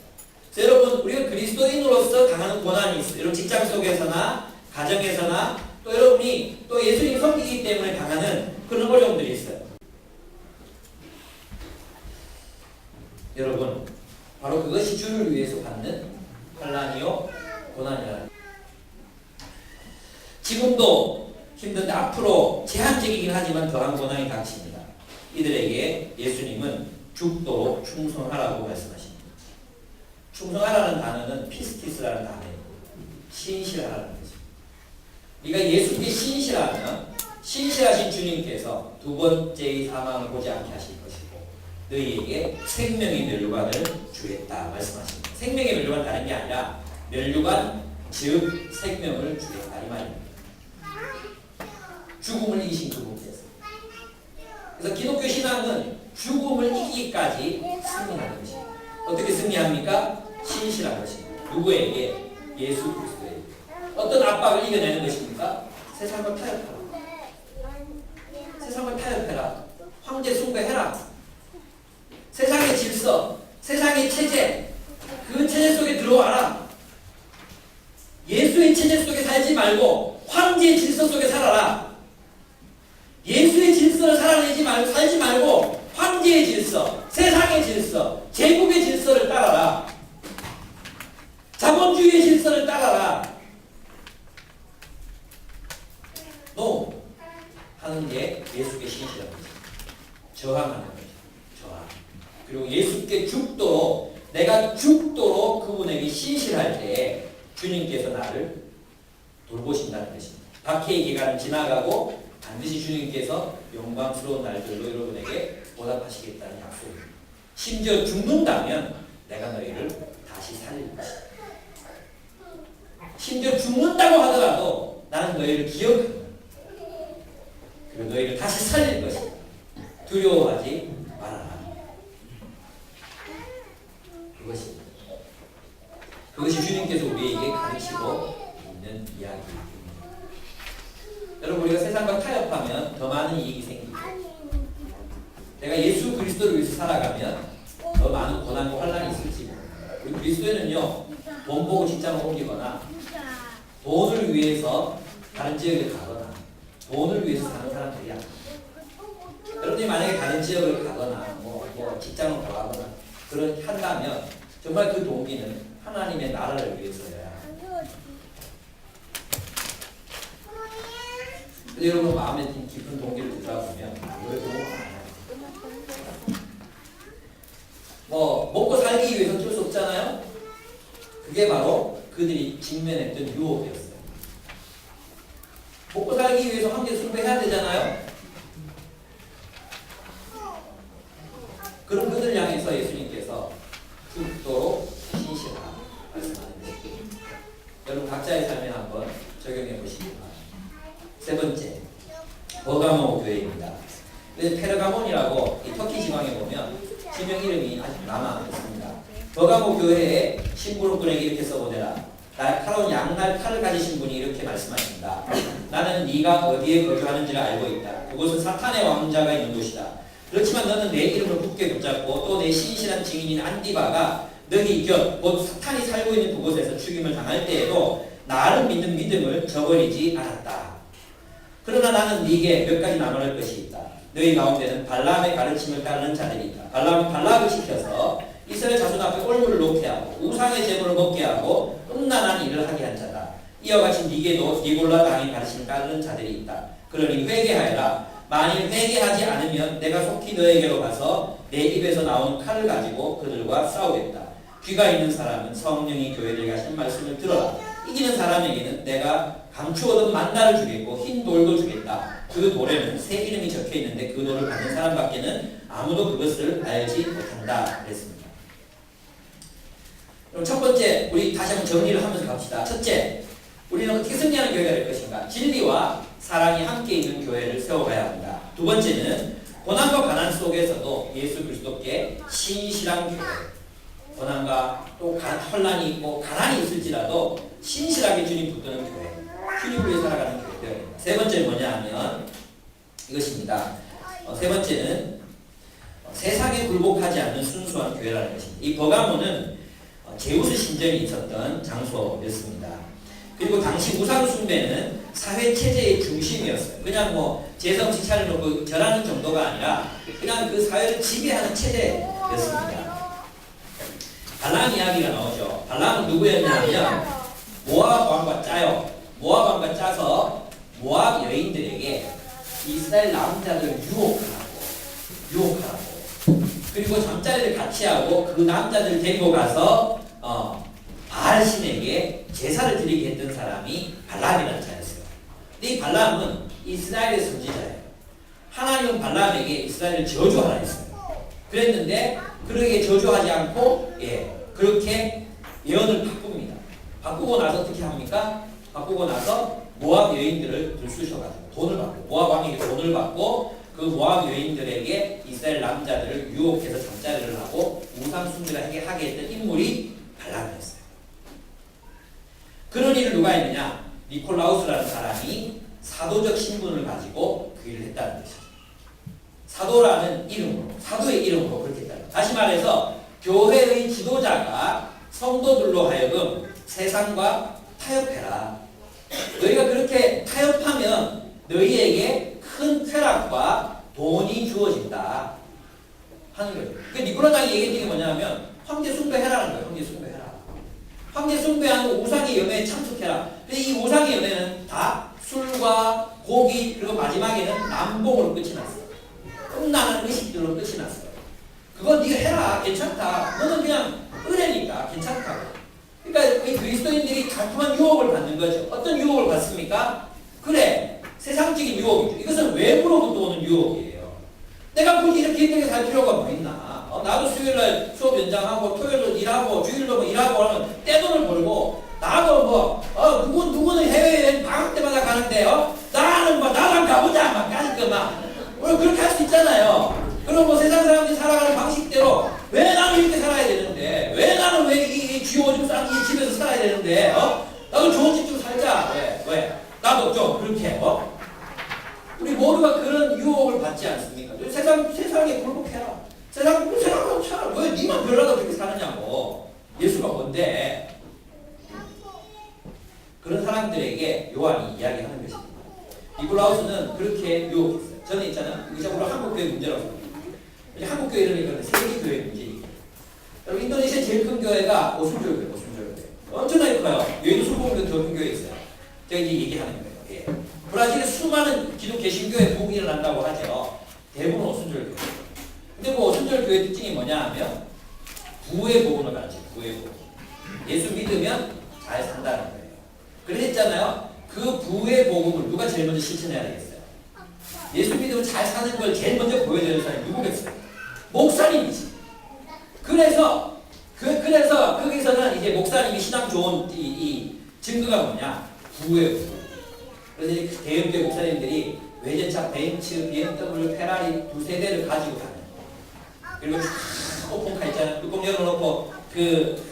그래서 여러분 우리가 그리스도인으로서 당하는 고난이 있어요. 여러분 직장 속에서나 가정에서나 또 여러분이 또 예수님 섬기기 때문에 당하는 그런 어려움들이 있어요. 여러분 바로 그것이 주를 위해서 받는 환난이요 고난이라는 지금도 힘든데 앞으로 제한적이긴 하지만 더한 고난이 닥칩니다. 이들에게 예수님은 죽도록 충성하라고 말씀하십니다. 충성하라는 단어는 피스티스라는 단어이고 신실하라는 것입니다. 네가 예수께 신실하면 신실하신 주님께서 두 번째의 사망을 보지 않게 하실 것이고 너희에게 생명의 멸류관을 주겠다 말씀하십니다. 생명의 멸류관 다른 게 아니라 멸류관 즉 생명을 주겠다 이 말입니다. 죽음을 이기신 그분께서. 그래서 기독교 신앙은 죽음을 이기기까지 승리하는 것입니다. 어떻게 승리합니까? 신실한 것입니다. 누구에게? 예수 그리스도에게. 어떤 압박을 이겨내는 것입니까? 세상을 타협하라. 세상을 타협해라. 황제 숭배해라. 세상의 질서, 세상의 체제, 그 체제 속에 들어와라. 예수의 체제 속에 살지 말고 황제의 질서 속에 살아라. 예수의 질서를 살지 말고 황제의 질서, 세상의 질서, 제국의 질서를 따라라. 자본주의의 질서를 따라라. 노 하는 게 예수께 신실한 거죠. 저항하는 거죠. 저항. 그리고 예수께 죽도록 내가 죽도록 그분에게 신실할 때 주님께서 나를 돌보신다는 것입니다. 박해의 기간은 지나가고 반드시 주님께서 영광스러운 날들로 여러분에게 보답하시겠다는 약속입니다. 심지어 죽는다면 내가 너희를 다시 살릴 것이다. 심지어 죽는다고 하더라도 나는 너희를 기억한다. 그리고 너희를 다시 살릴 것이다. 두려워하지 말아라. 그것이 주님께서 우리에게 가르치고 있는 이야기입니다. 여러분 우리가 세상과 타협하면 더 많은 이익이 생기죠. 내가 예수 그리스도를 위해서 살아가면 더 많은 고난과 환란이 있을지 모릅니다. 우리 그리스도인은요 돈 보고 직장을 옮기거나 돈을 위해서 다른 지역에 가거나 돈을 위해서 사는 사람들이 아닙니다. 여러분이 만약에 다른 지역을 가거나 뭐 직장을 가거나 그런 한다면 정말 그 동기는 하나님의 나라를 위해서야. 근데 여러분 마음에 깊은 동기를 두다 보면 왜 그런 거 안 해요? 먹고 살기 위해서 어쩔 수 없잖아요. 그게 바로 그들이 직면했던 유혹이었어요. 먹고 살기 위해서 황제 숭배해야 되잖아요. 그런 그들을 향해서 예수님께서 죽도록 신실하라 말씀하는 것입니다. 여러분 각자의 삶에 한번 적용해 보시기 바랍니다. 세 번째, 버가모 교회입니다. 페르가몬이라고 이 터키 지방에 보면 지명 이름이 아직 남아 있습니다. 버가모 교회의 신부름꾼에게 이렇게 써보내라. 날카로운 양날 칼을 가지신 분이 이렇게 말씀하십니다. 나는 네가 어디에 거주하는지를 알고 있다. 그곳은 사탄의 왕자가 있는 곳이다. 그렇지만 너는 내 이름을 굳게 붙잡고 또 내 신실한 증인인 안디바가 너희 곁 곧 사탄이 살고 있는 그곳에서 죽임을 당할 때에도 나를 믿는 믿음을 저버리지 않았다. 그러나 나는 네게 몇 가지 나눠낼 것이 있다. 너희 가운데는 발람의 가르침을 따르는 자들이 있다. 발람은 발락을 시켜서 이스라엘 자손 앞에 올무를 놓게 하고 우상의 제물을 먹게 하고 음란한 일을 하게 한 자다. 이와 같이 네게도 니골라 당의 가르침을 따르는 자들이 있다. 그러니 회개하여라. 만일 회개하지 않으면 내가 속히 너에게로 가서 내 입에서 나온 칼을 가지고 그들과 싸우겠다. 귀가 있는 사람은 성령이 교회들에게 하신 말씀을 들어라. 이기는 사람에게는 내가 강추 얻은 만나를 주겠고 흰 돌도 주겠다. 그 돌에는 새 이름이 적혀 있는데 그 돌을 받는 사람밖에는 아무도 그것을 알지 못한다. 그랬습니다. 그럼 첫 번째, 우리 다시 한번 정리를 하면서 갑시다. 첫째, 우리는 어떻게 승리하는 교회가 될 것인가? 진리와 사랑이 함께 있는 교회를 세워가야 합니다. 두 번째는 고난과 가난 속에서도 예수 그리스도께 신실한 교회. 고난과 또 혼란이 있고 가난이 있을지라도 신실하게 주님 붙드는 교회. 주님을 위해 살아가는 교회입니다. 세 번째는 뭐냐 하면 이것입니다. 세 번째는 세상에 굴복하지 않는 순수한 교회라는 것입니다. 이 버가모는 제우스 신전이 있었던 장소였습니다. 그리고 당시 우상 숭배는 사회 체제의 중심이었어요. 그냥 제성식 차려놓고 절하는 정도가 아니라 그냥 그 사회를 지배하는 체제였습니다. 발람 이야기가 나오죠. 발람은 누구였냐면 모압 왕과 짜요. 모압 왕과 짜서 모압 여인들에게 이스라엘 남자들을 유혹하라고 그리고 잠자리를 같이 하고 그 남자들 데리고 가서 바알 신에게 제사를 드리게 했던 사람이 발람이라는 자였어요. 이 발람은 이스라엘의 선지자예요. 하나님은 발람에게 이스라엘을 저주하라 했어요. 그랬는데 그러게 저주하지 않고 그렇게 예언을 바꿉니다. 바꾸고 나서 어떻게 합니까? 바꾸고 나서 모압 여인들을 들쑤셔가지고 돈을 받고 모압 왕에게 돈을 받고 그 모압 여인들에게 이스라엘 남자들을 유혹해서 잠자리를 하고 우상 숭배를 하게 했던 인물이 발람이었어요. 그런 일을 누가 했느냐? 니콜라우스라는 사람이 사도적 신분을 가지고 그 일을 했다는 것이죠. 사도라는 이름으로, 사도의 이름으로 그렇게 했다. 다시 말해서 교회의 지도자가 성도들로 하여금 세상과 타협해라. 너희가 그렇게 타협하면 너희에게 큰 쾌락과 돈이 주어진다 하는 거예요. 그 니콜라당이 얘기했던 게 뭐냐면 황제 숭배해라는 거예요. 황제 숭배해라. 황제 숭배하는 우상의 연회에 참석해라. 근데 이 우상의 연회는 다 술과 고기 그리고 마지막에는 남봉으로 끝이 났어요. 끝나는 의식들로 끝이 났어요. 그거 네가 해라. 괜찮다. 너는 그냥 은혜니까 괜찮다고. 그러니까 이 그리스도인들이 자꾸만 유혹을 받는 거죠. 어떤 유혹을 받습니까? 그래, 세상적인 유혹이죠. 이것은 외부로부터 오는 유혹이에요. 내가 굳이 이렇게 힘들게 살 필요가 뭐 있나? 나도 수요일날 수업 연장하고 토요일도 일하고 주일도 뭐 일하고 하면 떼돈을 벌고 나도 누구는 해외여행 방학 때마다 가는데 나는 나랑 가보자 막 가니까 막 우리 그렇게 할 수 있잖아요. 그럼 뭐 세상 사람들이 살아가는 방식대로 왜 나는 이렇게 살아야 되는데 왜 나는 이 쥐오줌 싼 이 집에서 살아야 되는데 나도 좋은 집 좀 살자. 왜? 나도 좀 그렇게 우리 모두가 그런 유혹을 받지 않습니까? 세상에 굴복해라. 세상하고 살아. 왜 니만 별나도 그렇게 사느냐고. 예수가 뭔데? 그런 사람들에게 요한이 이야기하는 것입니다. 니콜라우스는 그렇게 유혹했어요. 저는 있잖아요. 이쪽으로 한국교회 문제라고 생각해요. 한국교회 이러니까 세계교회 문제니까. 여러분 인도네시아 제일 큰 교회가 오순절교회. 엄청나게 커요. 여기도 술공도 더 큰 교회 있어요. 제가 이제 얘기하는 거예요. 브라질에 수많은 기독 개신교회 부흥이 일어난다고 하죠. 대부분 오순절교회. 근데 그 오순절교회 특징이 뭐냐 하면 부의 복음을 가르쳐요. 부의 복음. 예수 믿으면 잘 산다는 거예요. 그랬잖아요. 그 부의 복음을 누가 제일 먼저 실천해야 되겠어요? 예수 믿으면 잘 사는 걸 제일 먼저 보여줘야 되는 사람이 누구겠어요? 목사님이지. 그래서 거기서는 이제 목사님이 신앙 좋은 이 증거가 뭐냐? 부의 복음. 그래서 이제 대형교회 목사님들이 외제차 벤츠, BMW, 페라리 두세 대를 가지고 다녀요. 그리고 쫙 오픈카 있잖아요. 뚜껑 열어놓고 그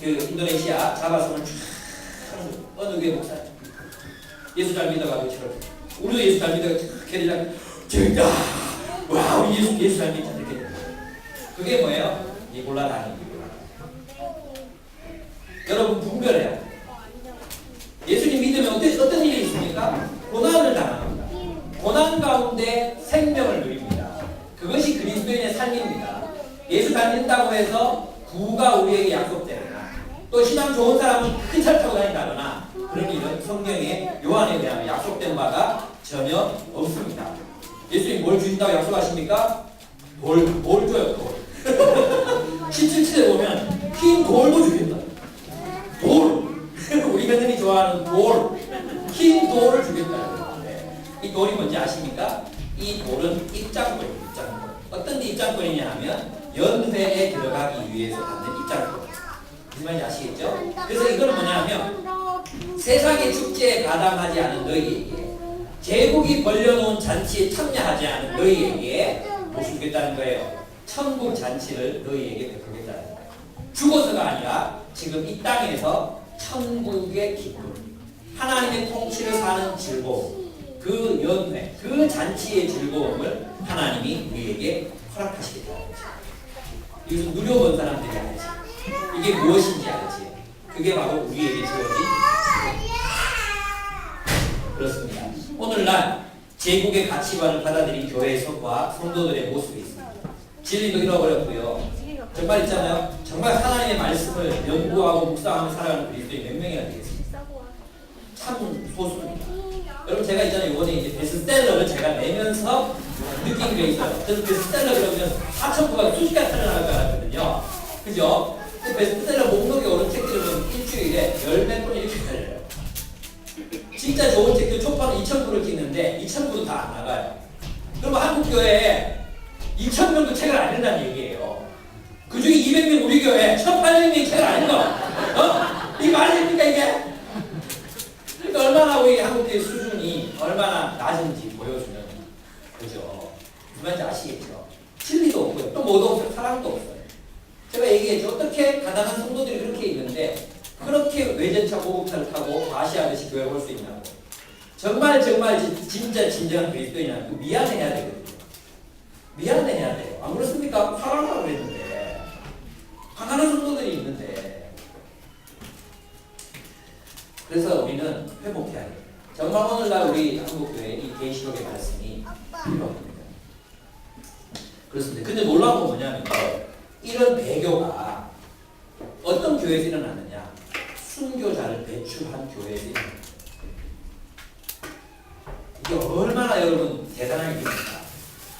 인도네시아 잡아서는 쫙 어느 교회 목사님. 예수 잘 믿어가지고 저렇게. 우리도 예수 잘 믿어가지고 걔들이랑 저기다. 와, 우리 예수 잘 믿자. 이렇게. 그게 뭐예요? 니콜라당입니다. 여러분 분별해요. 예수님 믿으면 어떤 일이 있습니까? 고난을 당합니다. 고난 가운데 생명을 누립니다. 그것이 그리스도인의 삶입니다. 예수 잘 믿는다고 해서 구가 우리에게 약속되거나 또 신앙 좋은 사람은 큰 차 타고 다닌다거나 그런 일은 성경의 요한에 대한 약속된 바가 전혀 없습니다. 예수님 뭘 주신다고 약속하십니까? 돌 줘요. 돌. 17절에 보면 흰 돌도 주겠다. 돌. 우리 며느리 좋아하는 돌. 흰 돌을 주겠다. 이 돌이 뭔지 아십니까? 이 돌은 입장권입니다. 입장권. 어떤 입장권이냐 하면 연회에 들어가기 위해서 받는 입장권. 무슨 말인지 아시겠죠? 그래서 이거는 뭐냐 하면 세상의 축제에 가담하지 않은 너희에게 제국이 벌려놓은 잔치에 참여하지 않은 너희에게 뭐 주겠다는 거예요? 천국 잔치를 너희에게 베풀겠다는 거예요. 죽어서가 아니라 지금 이 땅에서 천국의 기쁨, 하나님의 통치를 사는 즐거움, 그 연회, 그 잔치의 즐거움을 하나님이 우리에게 허락하시겠다는 거죠. 이것은 누려본 사람들이 알지. 이게 무엇인지 알지. 그게 바로 우리에게 주어진 그렇습니다. 오늘날 제국의 가치관을 받아들인 교회의 성과 성도들의 모습이 있습니다. 진리도 잃어버렸고요. 정말 있잖아요. 정말 하나님의 말씀을 연구하고 묵상하며 살아가는 그리스도인이 몇 명이나 되겠습니까? 참 소수입니다. 여러분 제가 있잖아요. 이번에 이제 베스트셀러를 제가 내면서 느낀 게 있어요. 그래서 베스트셀러 그러면 4,900 수시간 살아나갈 줄 알았거든요. 그죠? 베스트셀러 목록에 오른 책들은 일주일에 10몇 권 이렇게 달려요. 진짜 좋은 책들 초판은 2,000 2,000부를 찍는데 2,000부도 다 안 나가요. 그럼 한국 교회에 2,000명도 책을 안 읽는다는 얘기예요. 그 중에 200명 우리 교회 1,800명이 책을 안 읽어. 이게 말이 됩니까 이게? 그러니까 얼마나 우리 한국교회 수준이 얼마나 낮은지 보여주는 거죠. 무슨 말인지 아시겠죠? 진리도 없고요. 또 뭐도 없어요. 사랑도 없어요. 제가 얘기했죠. 어떻게 가난한 성도들이 그렇게 있는데 그렇게 외제차 고급차를 타고 과시하듯이 교회를 올 수 있냐고. 정말 진짜 진정한 그리스도인은 미안해야 되거든요. 미안해야 돼요. 안 그렇습니까? 사랑하라고 그랬는데 가난한 성도들이 있는데. 그래서 우리는 회복해야 돼요. 정말 오늘날 우리 한국교회 이 계시록의 말씀이 필요합니다. 그렇습니다. 근데 놀라운 건 뭐냐면 이런 배교가 어떤 교회에서 일어나느냐? 순교자를 배출한 교회에서 일어납니다. 이게 얼마나 여러분 대단한 일입니까?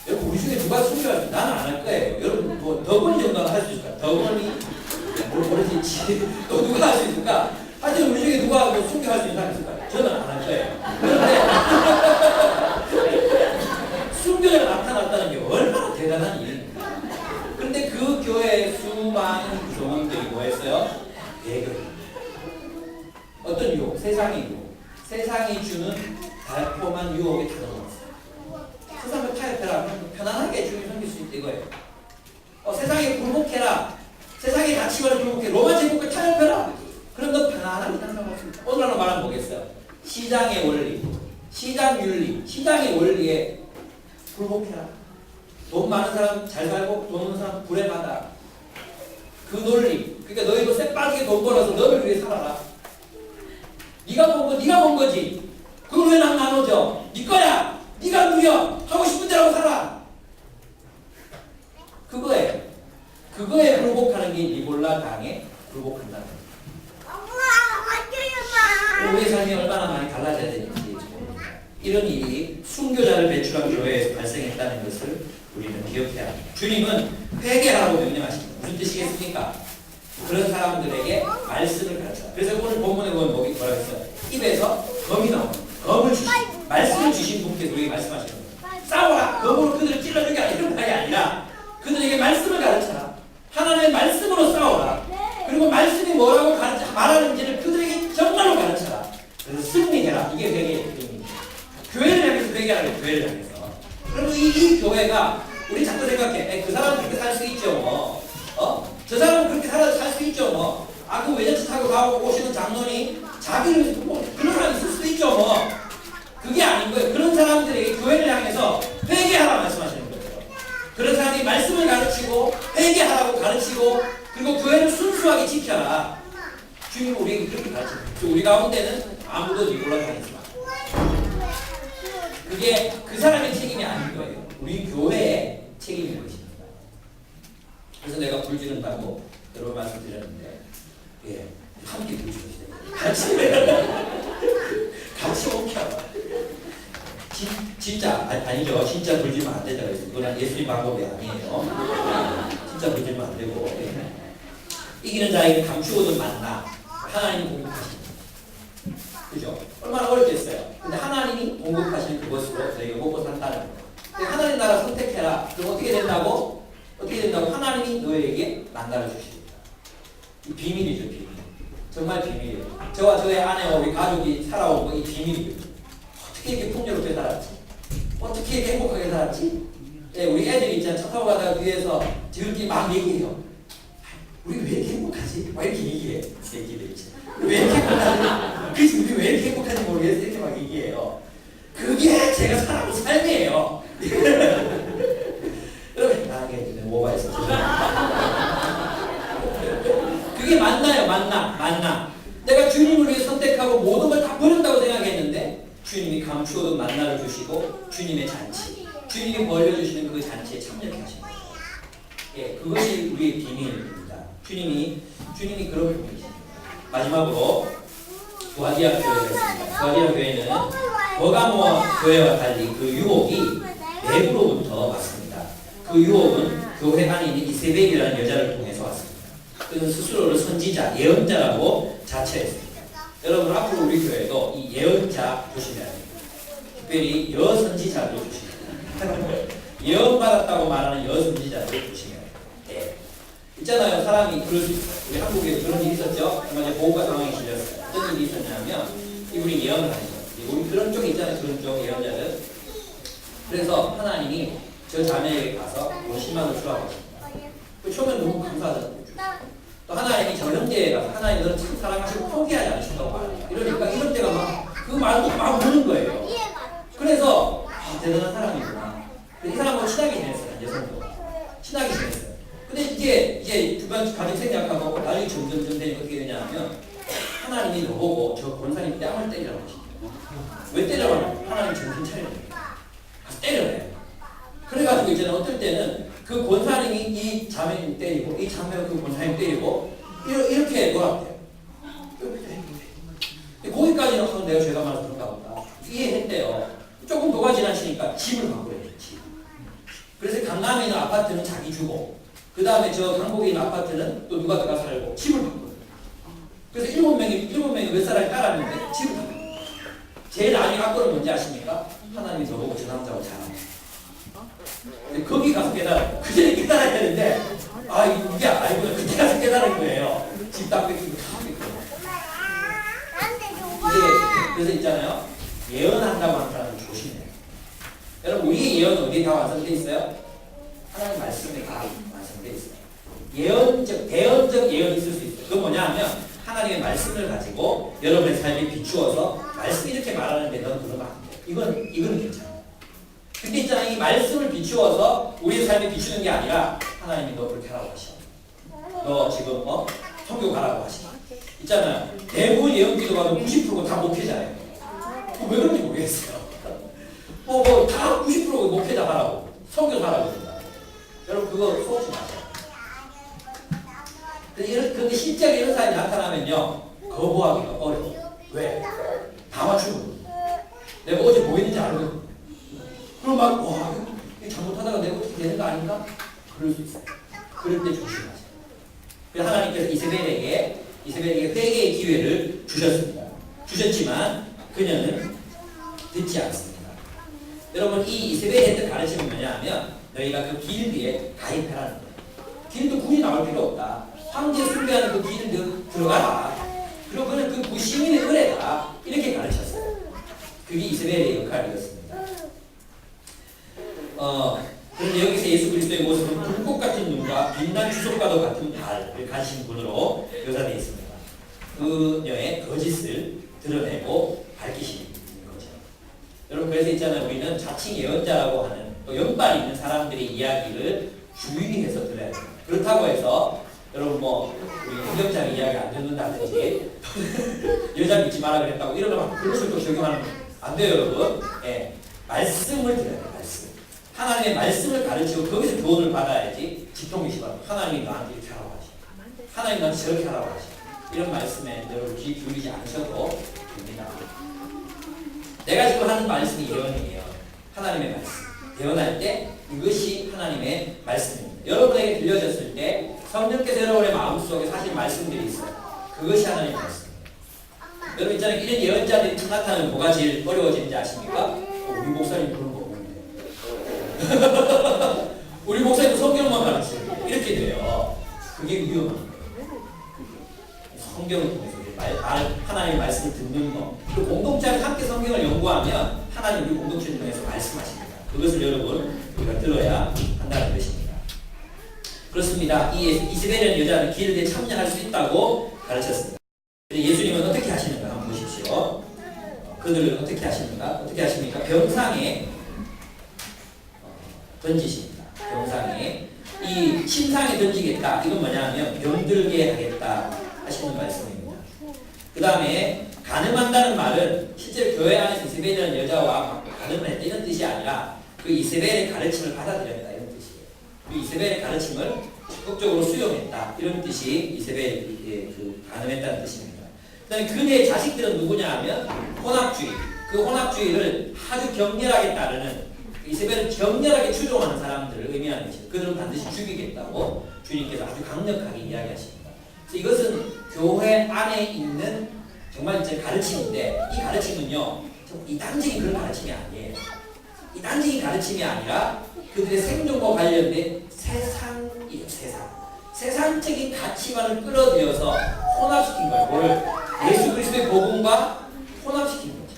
여러분 우리 중에 누가 순교할 수? 나는 안 할 거예요. 여러분 뭐 더건이 정도는 할 수 있을까? 더건이 뭘 모르겠지. 또 누가 할 수 있을까? 하여튼 우리 중에 누가 뭐 순교할 수 있는 사람 있을까? 저는 안 할 거예요. 그런데 순교자가 나타났다는 게 얼마나 대단한 일입니까? 그런데 그 교회에 수많은 구성원들이 뭐 했어요? 배교입니다. 어떤 유혹? 세상의 유혹. 세상이 주는 달콤한 유혹에 들어갔어요. 세상을 타협해라. 편안하게 주님 섬길 수 있다 이거예요. 세상에 굴복해라. 세상의 가치관을 굴복해. 로마 제국을 타협해라. 그럼 너 편안하게 살아갈 수 있다. 오늘날로 말하면 뭐겠어요? 시장의 원리, 시장 윤리, 시장의 원리에 굴복해라. 돈 많은 사람 잘 살고 돈 없는 사람 불행하다. 그 논리. 그러니까 너희도 새빠르게 돈 벌어서 너를 위해 살아라. 네가 번 거지. 그걸 왜 난 나눠줘? 네 거야. 네가 누려. 하고 싶은 대로 살아. 그거에 굴복하는 게 니볼라 당에 굴복한다는 거예요. 우리의 삶이 얼마나 많이 달라져야 되는지 이런 일이 순교자를 배출한 교회에서 발생했다는 것을 우리는 기억해야 합니다. 주님은 회개하라고 명령하십니다. 무슨 뜻이겠습니까? 그런 사람들에게 말씀을 가르쳐. 그래서 오늘 본문에 보면 뭐라고 했어요? 입에서 검이 나옵니다. 검을 주신, 말씀을 주신 분께 우리에게 말씀하시는 거예요. 싸워라! 검으로 그들을 찔러주는 게 아니라 이런 말이 아니라 그들에게 말씀을 가르쳐라. 하나님의 말씀으로 싸워라. 그리고 말씀이 뭐라고 말하는지를 그들에게 정말로 가르쳐라. 그래서 승리해라. 이게 회개의 기능입니다. 교회를 향해서 회개하라고 교회를 향해서. 그러면 이 교회가 우리 자꾸 생각해. 그 사람은 그렇게 살 수 있죠. 뭐. 저 사람은 그렇게 살 수 있죠. 뭐. 그 외제차 타고 가고 오시는 장로님 자기를 뭐 그런 사람이 있을 수도 있죠. 뭐. 그게 아닌 거예요. 그런 사람들에게 교회를 향해서 회개하라 말씀하시는 거예요. 그런 사람이 말씀을 가르치고 회개하라고 가르치고 그리고 교회를 순수하게 지켜라. 주님 우리에게 그렇게 가르칩니다. 우리 가운데는 아무도 니골라 당하지 마. 그게 그 사람의 책임이 아닌 거예요. 우리 교회의 책임인 것입니다. 그래서 내가 불 지른다고 여러 번 말씀드렸는데 함께 불 지르시대요. 같이 옮겨봐. 진짜 아니죠. 진짜 불 지르면 안 된다고 했어요. 그건 예수님 방법이 아니에요. 진짜 불 지르면 안 되고 이기는 자에게 감추어둔 만나 하나님이 공급하십니다. 그죠? 얼마나 어렵겠어요. 근데 하나님이 공급하시는 그것으로 저희가 먹고 산다는 거예요. 하나님 나라 선택해라. 그럼 어떻게 된다고? 하나님이 너에게 만나를 주십니다. 이 비밀이죠, 비밀. 정말 비밀이에요. 저와 저의 아내와 우리 가족이 살아온 거 이 비밀이에요. 어떻게 이렇게 풍요롭게 살았지? 어떻게 이렇게 행복하게 살았지? 우리 애들이 있잖아. 차 타고 가다가 뒤에서 지들끼리 막 얘기해요. 우리 왜 이렇게 행복하지? 막 이렇게 얘기해. 새끼들 있지. 왜 이렇게 행복하지? 그치, 우리 왜 이렇게 행복한지 모르겠어. 이렇게 막 얘기해요. 그게 제가 살아온 삶이에요. 나에게 뭐가 있어? 그게 만나요, 만나. 내가 주님을 위해 선택하고 모든 걸 다 버린다고 생각했는데 주님이 감추어둔 만나를 주시고 주님의 잔치, 주님이 벌려주시는 그 잔치에 참여케 하신 거예요. 그것이 우리의 비밀입니다. 주님이 그런 분이십니다. 마지막으로 두아디아 교회가 있습니다. 두아디아 교회는 버가모 교회와 달리 그 유혹이 내부로부터 왔습니다. 그 유혹은 교회 안에 있는 이세벨이라는 여자를 통해서 왔습니다. 그는 스스로를 선지자, 예언자라고 자처했습니다. 여러분 앞으로 우리 교회도 이 예언자 조심해야 됩니다. 특별히 여선지자들 조심해요. 예언받았다고 말하는 여선지자들 조심해요. 예. 있잖아요. 사람이 그럴 수 있어요. 우리 한국에 그런 일이 있었죠. 얼마 전에 보호가 상황에 실렸어요. 어떤 일이 있었냐면 이분이 예언을 하는 거예요. 우리 그런 쪽에 있잖아요. 그런 쪽 예언자들. 그래서 하나님이 저 자매에게 가서 10만 원 주라고 하십니다. 처음엔 너무 감사하잖아요. 또 하나님이 저 형제에 가서 하나님 너는 참 사랑하시고 포기하지 않으신다고 말합니다. 이러니까 이럴 때가 막 그 말도 막 우는 거예요. 그래서 대단한 사람이구나. 이 사람하고 친하게 지냈어요. 여성도 친하게 지냈어요. 근데 이제 주변 가족 생각하고 나중에 점점 되니까 어떻게 되냐면 하나님이 너보고 저 권사님 뺨을 때리라고 하시더라고요. 왜 때려요? 하나님 정신 차리는 거예요. 가서 때려요. 그래가지고 이제는 어떨 때는 그 권사님이 이 자매님 때리고 이 자매가 그 권사님 때리고 이렇게 놀았대요. 거기까지는 하면 내가 죄가 많아서 그런가 보다 이해했대요. 조금 도가 지나시니까 집을 바꾸래요. 집. 그래서 강남에 있는 아파트는 자기 주고 그 다음에 저 강북에 있는 아파트는 또 누가 들어가 살고 집을 바꿔요. 그래서 일곱 명이 몇 사람이 따랐는데 집을 바꿔요. 제일 나중에 갖고는 뭔지 아십니까? 하나님이 저보고 저 남자하고 잘합니다. 근데 거기 가서 깨달아요. 그 전에 깨달아야 되는데 이게 아니구나. 그때 가서 깨달은 거예요. 집 딱 뺏기고 다 뺏기고. 그래서 있잖아요. 예언한다고 하는 사람은 조심해요. 여러분 우리의 예언은 어디에 다 완성되어 있어요? 하나님 말씀에 다 완성되어 있어요. 대언적 예언이 있을 수 있어요. 그건 뭐냐 하면 하나님의 말씀을 가지고 여러분의 삶에 비추어서 말씀이 이렇게 말하는데 넌 그러면 안 돼. 이건 괜찮아요. 근데 있잖아요. 이 말씀을 비추어서 우리의 삶에 비추는 게 아니라 하나님이 너 그렇게 하라고 하셔. 너 지금 성교 가라고 하시나. 있잖아요. 대부분 예언 기도가도 90%가 다 목회자예요. 왜 그런지 모르겠어요. 다 90%가 목회자 하라고. 성교 하라고 그런다. 여러분 그거 속지 마세요. 그런데 실제로 이런 사람이 나타나면요. 거부하기가 어려워요. 왜? 다 맞추거든요. 내가 어제 뭐 했는지 알거든요. 그럼 잘못하다가 내가 어떻게 되는 거 아닌가? 그럴 수 있어요. 그럴 때 조심하세요. 그래서 하나님께서 이세벨에게 회개의 기회를 주셨습니다. 주셨지만 그녀는 듣지 않습니다. 여러분 이 이세벨이 했던 가르침은 뭐냐 하면 너희가 그 길드에 가입하라는 거예요. 길드 군이 나올 필요 없다. 황제 숭배하는 그 길드 들어가라. 그리고 그는 그 시민의 의뢰다. 이렇게 가르쳤어요. 그게 이세벨의 역할이었습니다. 그런데 여기서 예수 그리스도의 모습은 불꽃 같은 눈과 빛난 주석과도 같은 발을 가진 분으로 묘사되어 있습니다. 그녀의 거짓을 드러내고 밝히시는 거죠. 여러분 그래서 있잖아요. 우리는 자칭 예언자라고 하는 또 연발 있는 사람들의 이야기를 주의해서 들어야 돼요. 그렇다고 해서 여러분 우리 행정장 이야기 안 듣는다든지 여자 믿지 마라 그랬다고 이러면 그것을 또 적용하면 안 돼요, 여러분. 예, 말씀을 들어야 돼요. 말씀. 하나님의 말씀을 가르치고 거기서 교훈을 받아야지 직통기시 바랍니다. 하나님이 나한테 이렇게 하라고 하시. 하나님 나한테 저렇게 하라고 하시. 이런 말씀에 여러분 귀 기울이지 않으셔도 됩니다. 내가 지금 하는 말씀이 예언이에요. 하나님의 말씀. 예언할 때 이것이 하나님의 말씀입니다. 여러분에게 들려졌을 때 성령께서 여러분의 마음속에 사실 말씀들이 있어요. 그것이 하나님의 말씀입니다. 여러분 있잖아요. 이런 예언자들이 나타나면 뭐가 제일 어려워지는지 아십니까? 우리 목사님 그런 거 보는데 우리 목사님도 성경만 가르치고 이렇게 돼요. 그게 위험한 거예요. 성경을 통해서 하나님의 말씀을 듣는 거. 그리고 공동체와 함께 성경을 연구하면 하나님 우리 공동체를 통해서 말씀하십니다. 그것을 여러분 우리가 들어야 한다는 것입니다. 그렇습니다. 이 이세벨이라는 여자는 길드에 참여할 수 있다고 가르쳤습니다. 예수님은 어떻게 하시는가 한번 보십시오. 그들은 어떻게 하십니까? 어떻게 하십니까? 병상에 던지십니다. 병상에 이 침상에 던지겠다. 이건 뭐냐면 병들게 하겠다 하시는 말씀입니다. 그 다음에 가늠한다는 말은 실제로 교회 안에서 이세벨이라는 여자와 가늠을 했다 이런 뜻이 아니라 그 이세벨의 가르침을 받아들였다 이런 뜻이에요. 그 이세벨의 가르침을 적극적으로 수용했다 이런 뜻이 이세벨이 그 가늠했다는 뜻입니다. 그다음에 그의 자식들은 누구냐 하면 혼합주의. 그 혼합주의를 아주 격렬하게 따르는 이세벨은 격렬하게 추종하는 사람들을 의미하는 것이죠. 그들은 반드시 죽이겠다고 주님께서 아주 강력하게 이야기하십니다. 그래서 이것은 교회 안에 있는 정말 이제 가르침인데 이 가르침은요 이 단적인 그런 가르침이 아니에요. 이 단적인 가르침이 아니라 그들의 생존과 관련된 세상이에요. 세상적인 가치관을 끌어들여서 혼합시킨 거예요. 뭐를? 예수 그리스도의 복음과 혼합시킨 거죠.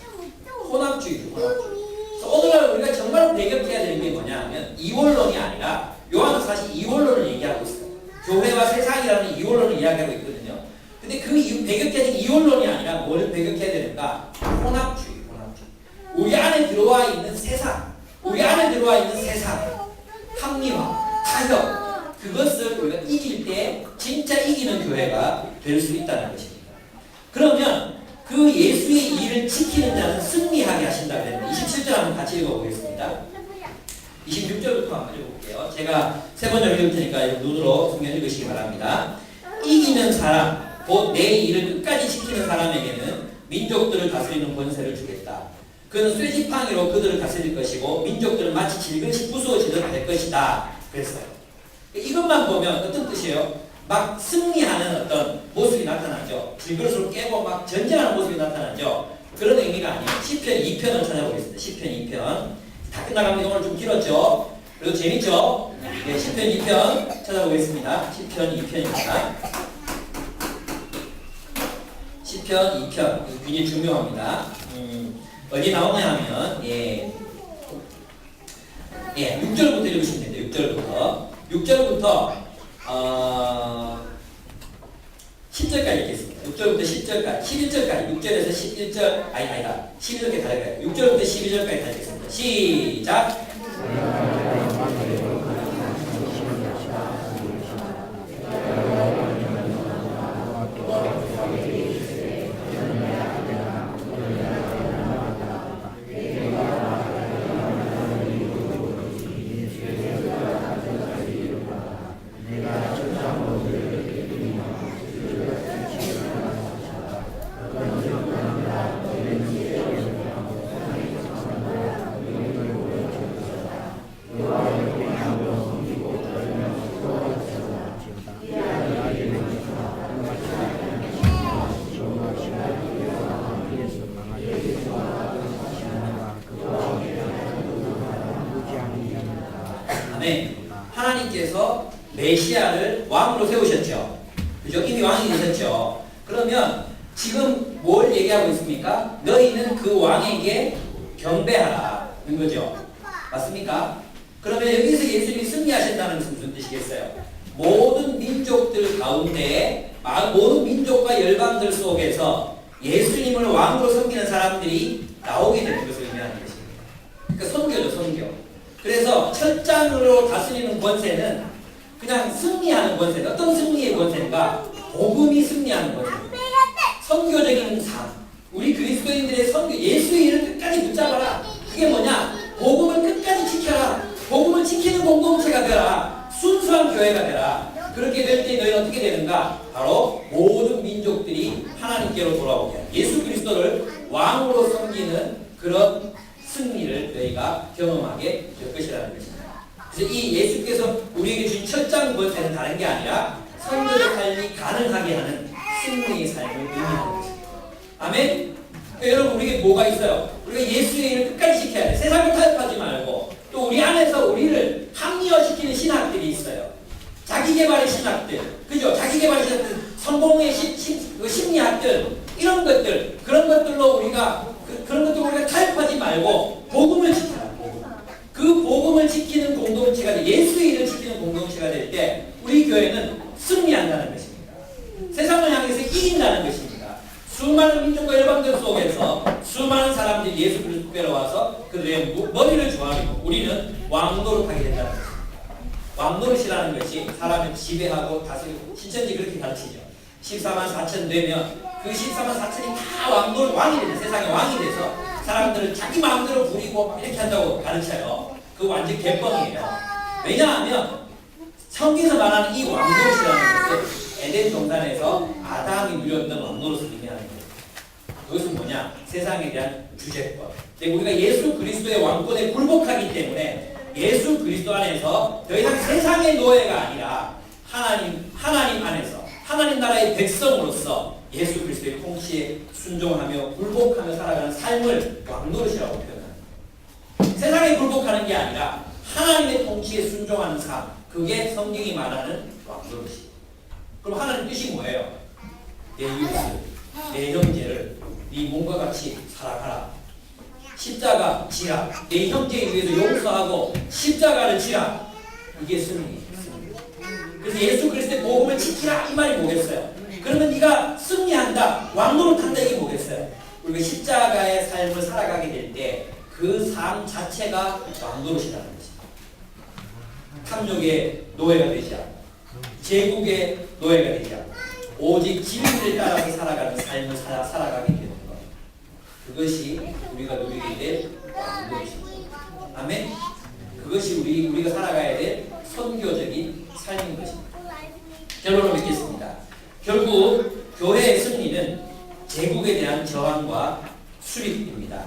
혼합주의죠. 그래서 오늘날 우리가 정말 배격해야 되는 게 뭐냐 하면 이원론이 아니라 요한은 사실 이원론을 얘기하고 있어요. 교회와 세상이라는 이원론을 이야기하고 있거든요. 근데 그 배격해야 되는 이원론이 아니라 뭘 배격해야 되는가? 혼합주의. 우리 안에 들어와 있는 세상, 우리 안에 들어와 있는 세상, 합리화, 타협, 그것을 우리가 이길 때 진짜 이기는 교회가 될 수 있다는 것입니다. 그러면 그 예수의 일을 지키는 자는 승리하게 하신다고 했는데 27절 한번 같이 읽어보겠습니다. 26절부터 한번 읽어볼게요. 제가 세 번째로 읽을 테니까 눈으로 성경 읽으시기 바랍니다. 이기는 사람, 곧 내 일을 끝까지 지키는 사람에게는 민족들을 다스리는 권세를 주겠다. 그는 쇠지팡이로 그들을 다스릴 것이고 민족들은 마치 질것이 부수어지도록 될 것이다. 그랬어요. 이것만 보면 어떤 뜻이에요? 막 승리하는 어떤 모습이 나타나죠. 질그릇으로 깨고 막 전쟁하는 모습이 나타나죠. 그런 의미가 아니에요. 시편 2편을 찾아보겠습니다. 시편 2편. 다 끝나갑니다. 오늘 좀 길었죠? 그래도 재밌죠? 네, 시편 2편 찾아보겠습니다. 시편 2편입니다. 시편 2편. 굉장히 중요합니다. 어디 나오냐 하면, 6절부터 읽으시면 됩니다. 6절부터 10절까지 읽겠습니다. 6절부터 10절까지, 11절까지, 6절에서 11절, 아니다. 12절까지 다 읽어요. 6절부터 12절까지 다 읽겠습니다. 시작! 하나님께서 메시아를 왕으로 세우셨죠. 그죠? 이미 왕이 되셨죠. 그러면 지금 뭘 얘기하고 있습니까? 너희는 그 왕에게 경배하라는 거죠. 맞습니까? 그러면 여기서 예수님이 승리하신다는 것은 무슨 뜻이겠어요? 모든 민족들 가운데 모든 민족과 열방들 속에서 예수님을 왕으로 섬기는 사람들이 나오게 되는 것을 의미하는 것입니다. 그러니까 선교죠, 선교. 그래서 철장으로 다스리는 권세는 그냥 승리하는 권세. 어떤 승리의 권세인가? 복음이 승리하는 권세입니다. 선교적인 삶. 우리 그리스도인들의 선교, 예수의 일을 끝까지 붙잡아라. 그게 뭐냐? 복음을 끝까지 지켜라. 복음을 지키는 공동체가 되라. 순수한 교회가 되라. 그렇게 될 때 너희는 어떻게 되는가? 바로 모든 민족들이 하나님께로 돌아오게 하라. 예수 그리스도를 왕으로 섬기는 그런 승리를 너희가 경험하게 될 것이라는 것입니다. 그래서 이 예수께서 우리에게 주신 첫장 권세는 다른 게 아니라 선교적 삶이 가능하게 하는 승리의 삶을 의미하는 것입니다. 아멘? 그러니까 여러분 우리에게 뭐가 있어요? 우리가 예수의 일을 끝까지 지켜야 돼. 세상을 타협하지 말고 또 우리 안에서 우리를 합리화시키는 신학들이 있어요. 자기개발의 신학들, 그죠? 자기개발의 신학들, 성공의 심리학들, 이런 것들, 그런 것들로 우리가 타협하지 말고 복음을 지켜라. 그 복음을 지키는 공동체가 예수의 일을 지키는 공동체가 될 때 우리 교회는 승리한다는 것입니다. 세상을 향해서 이긴다는 것입니다. 수많은 민족과 열방들 속에서 수많은 사람들이 예수 그리스도께로 와서 그들의 머리를 조아리고 우리는 왕노릇 하게 된다는 것입니다. 왕노릇이라는 것이 사람을 지배하고 다스리고 신천지 그렇게 가르치죠. 14만 4천 되면 그 14만 4천이 다 왕이 되죠. 세상의 왕이 돼서 사람들을 자기 마음대로 부리고 이렇게 한다고 가르쳐요. 그거 완전 개뻥이에요. 왜냐하면 성경에서 말하는 이 왕노릇이라는 것은 에덴 동산에서 아담이 누렸던 왕노릇을 의미하는 거예요. 그것은 뭐냐? 세상에 대한 주제권. 우리가 예수 그리스도의 왕권에 굴복하기 때문에 예수 그리스도 안에서 더 이상 세상의 노예가 아니라 하나님 안에서 하나님 나라의 백성으로서 예수 그리스도의 통치에 순종하며 굴복하며 살아가는 삶을 왕노릇이라고 표현합니다. 세상에 굴복하는 게 아니라 하나님의 통치에 순종하는 삶, 그게 성경이 말하는 왕노릇이에요. 그럼 하나님 뜻이 뭐예요? 내 이웃을, 내 형제를 네 몸과 같이 사랑하라. 십자가 지라. 내 형제에 위해서 용서하고 십자가를 지라. 이게 승리예요. 그래서 예수 그리스도의 복음을 지키라 이 말이 뭐겠어요? 그러면 네가 승리한다, 왕노릇한다 이게 뭐겠어요? 우리가 십자가의 삶을 살아가게 될 때 그 삶 자체가 왕노릇이라는 것입니다. 탐욕의 노예가 되지 않고 제국의 노예가 되지 않고 오직 진리를 따라서 살아가는 삶을 살아가게 되는 것. 그것이 우리가 누리게 될 왕노릇입니다. 아멘? 그것이 우리가 살아가야 될 선교적인 삶인 것입니다. 결론을 맺겠습니다. 결국 교회의 승리는 제국에 대한 저항과 수립입니다.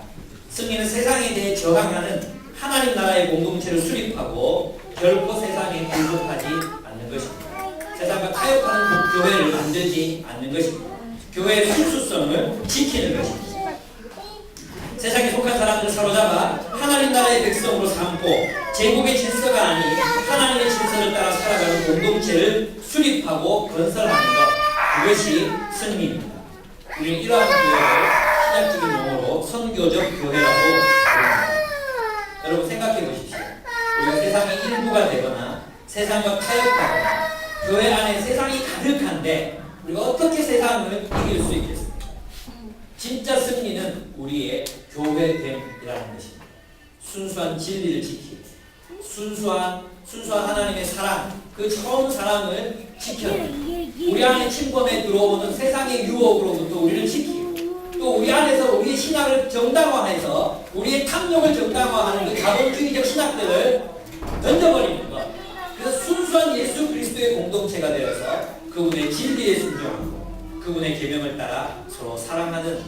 승리는 세상에 대해 저항하는 하나님 나라의 공동체를 수립하고 결코 세상에 굴복하지 않는 것입니다. 세상과 타협하는 교회를 만들지 않는 것입니다. 교회의 순수성을 지키는 것입니다. 세상에 속한 사람들을 사로잡아 하나님 나라의 백성으로 삼고 제국의 질서가 아닌 하나님의 질서를 따라 살아가는 공동체를 수립하고 건설하는 것, 그것이 승리입니다. 우리는 이러한 교회를 신약적인 용어로 선교적 교회라고 부릅니다. 여러분 생각해 보십시오. 우리가 세상의 일부가 되거나 세상과 타협하거나 교회 안에 세상이 가득한데 우리가 어떻게 세상을 이길 수 있겠습니까? 진짜 승리는 우리의 교회됨이라는 것입니다. 순수한 진리를 지키고 순수한 하나님의 사랑, 그 처음 사랑을 지켜내고 우리 안에 침범해 들어오는 세상의 유혹으로부터 우리를 지키고 또 우리 안에서 우리의 신앙을 정당화해서 우리의 탐욕을 정당화하는 그 자본주의적 신학들을 던져버리는 것. 그래서 순수한 예수 그리스도의 공동체가 되어서 그분의 진리에 순종하고 그분의 계명을 따라 서로 사랑하는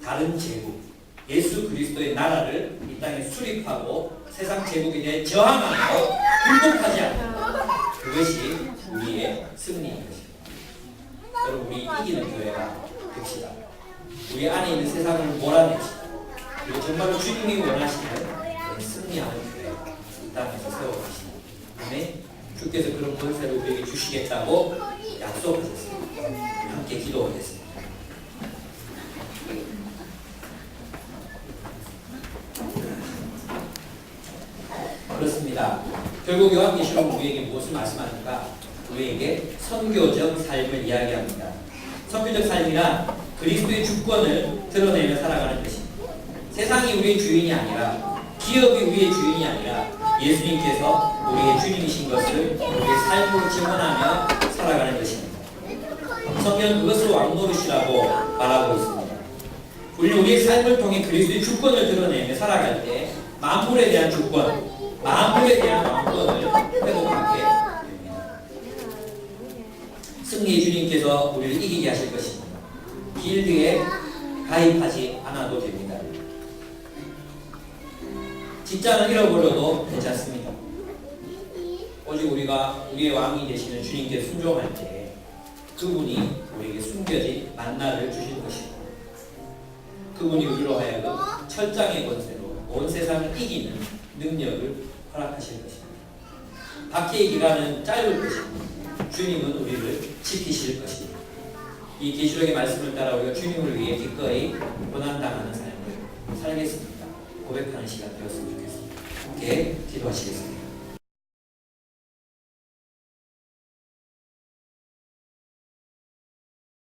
다른 제국, 예수 그리스도의 나라를 이 땅에 수립하고 세상 제국에 대해 저항하며 굴복하지 않는 것. 그것이 우리의 승리인 것입니다. 여러분, 우리 이기는 교회가 됩시다. 우리 안에 있는 세상을 몰아내시다. 그리고 정말로 주님이 원하시는 승리하는 교회 이 땅에서 세워가시다. 아멘. 주께서 그런 권세를 우리에게 주시겠다고 약속하셨습니다. 함께 기도하겠습니다. 그렇습니다. 결국 요한계시록은 우리에게 무엇을 말씀하는가? 우리에게 선교적 삶을 이야기합니다. 선교적 삶이란 그리스도의 주권을 드러내며 살아가는 것입니다. 세상이 우리의 주인이 아니라, 기업이 우리의 주인이 아니라 예수님께서 우리의 주님이신 것을 우리의 삶으로 증언하며 살아가는 것입니다. 성경은 그것을 왕노릇이라고 말하고 있습니다. 우리는 우리의 삶을 통해 그리스도의 주권을 드러내며 살아갈 때 만물에 대한 주권, 만물에 대한 왕권을 회복하게 됩니다. 승리의 주님께서 우리를 이기게 하실 것입니다. 길드에 가입하지 않아도 됩니다. 직장을 잃어버려도 괜찮습니다. 오직 우리가 우리의 왕이 되시는 주님께 순종할 때 그분이 우리에게 숨겨진 만나를 주실 것입니다. 그분이 우리로 하여금 철장의 권세로 온 세상을 이기는 능력을 허락하실 것입니다. 박해의 기간은 짧을 것입니다. 주님은 우리를 지키실 것입니다. 이 계시록의 말씀을 따라 우리가 주님을 위해 기꺼이 고난당하는 삶을 살겠습니다. 고백하는 시간 되었으면 좋겠습니다. 함께 기도하시겠습니다.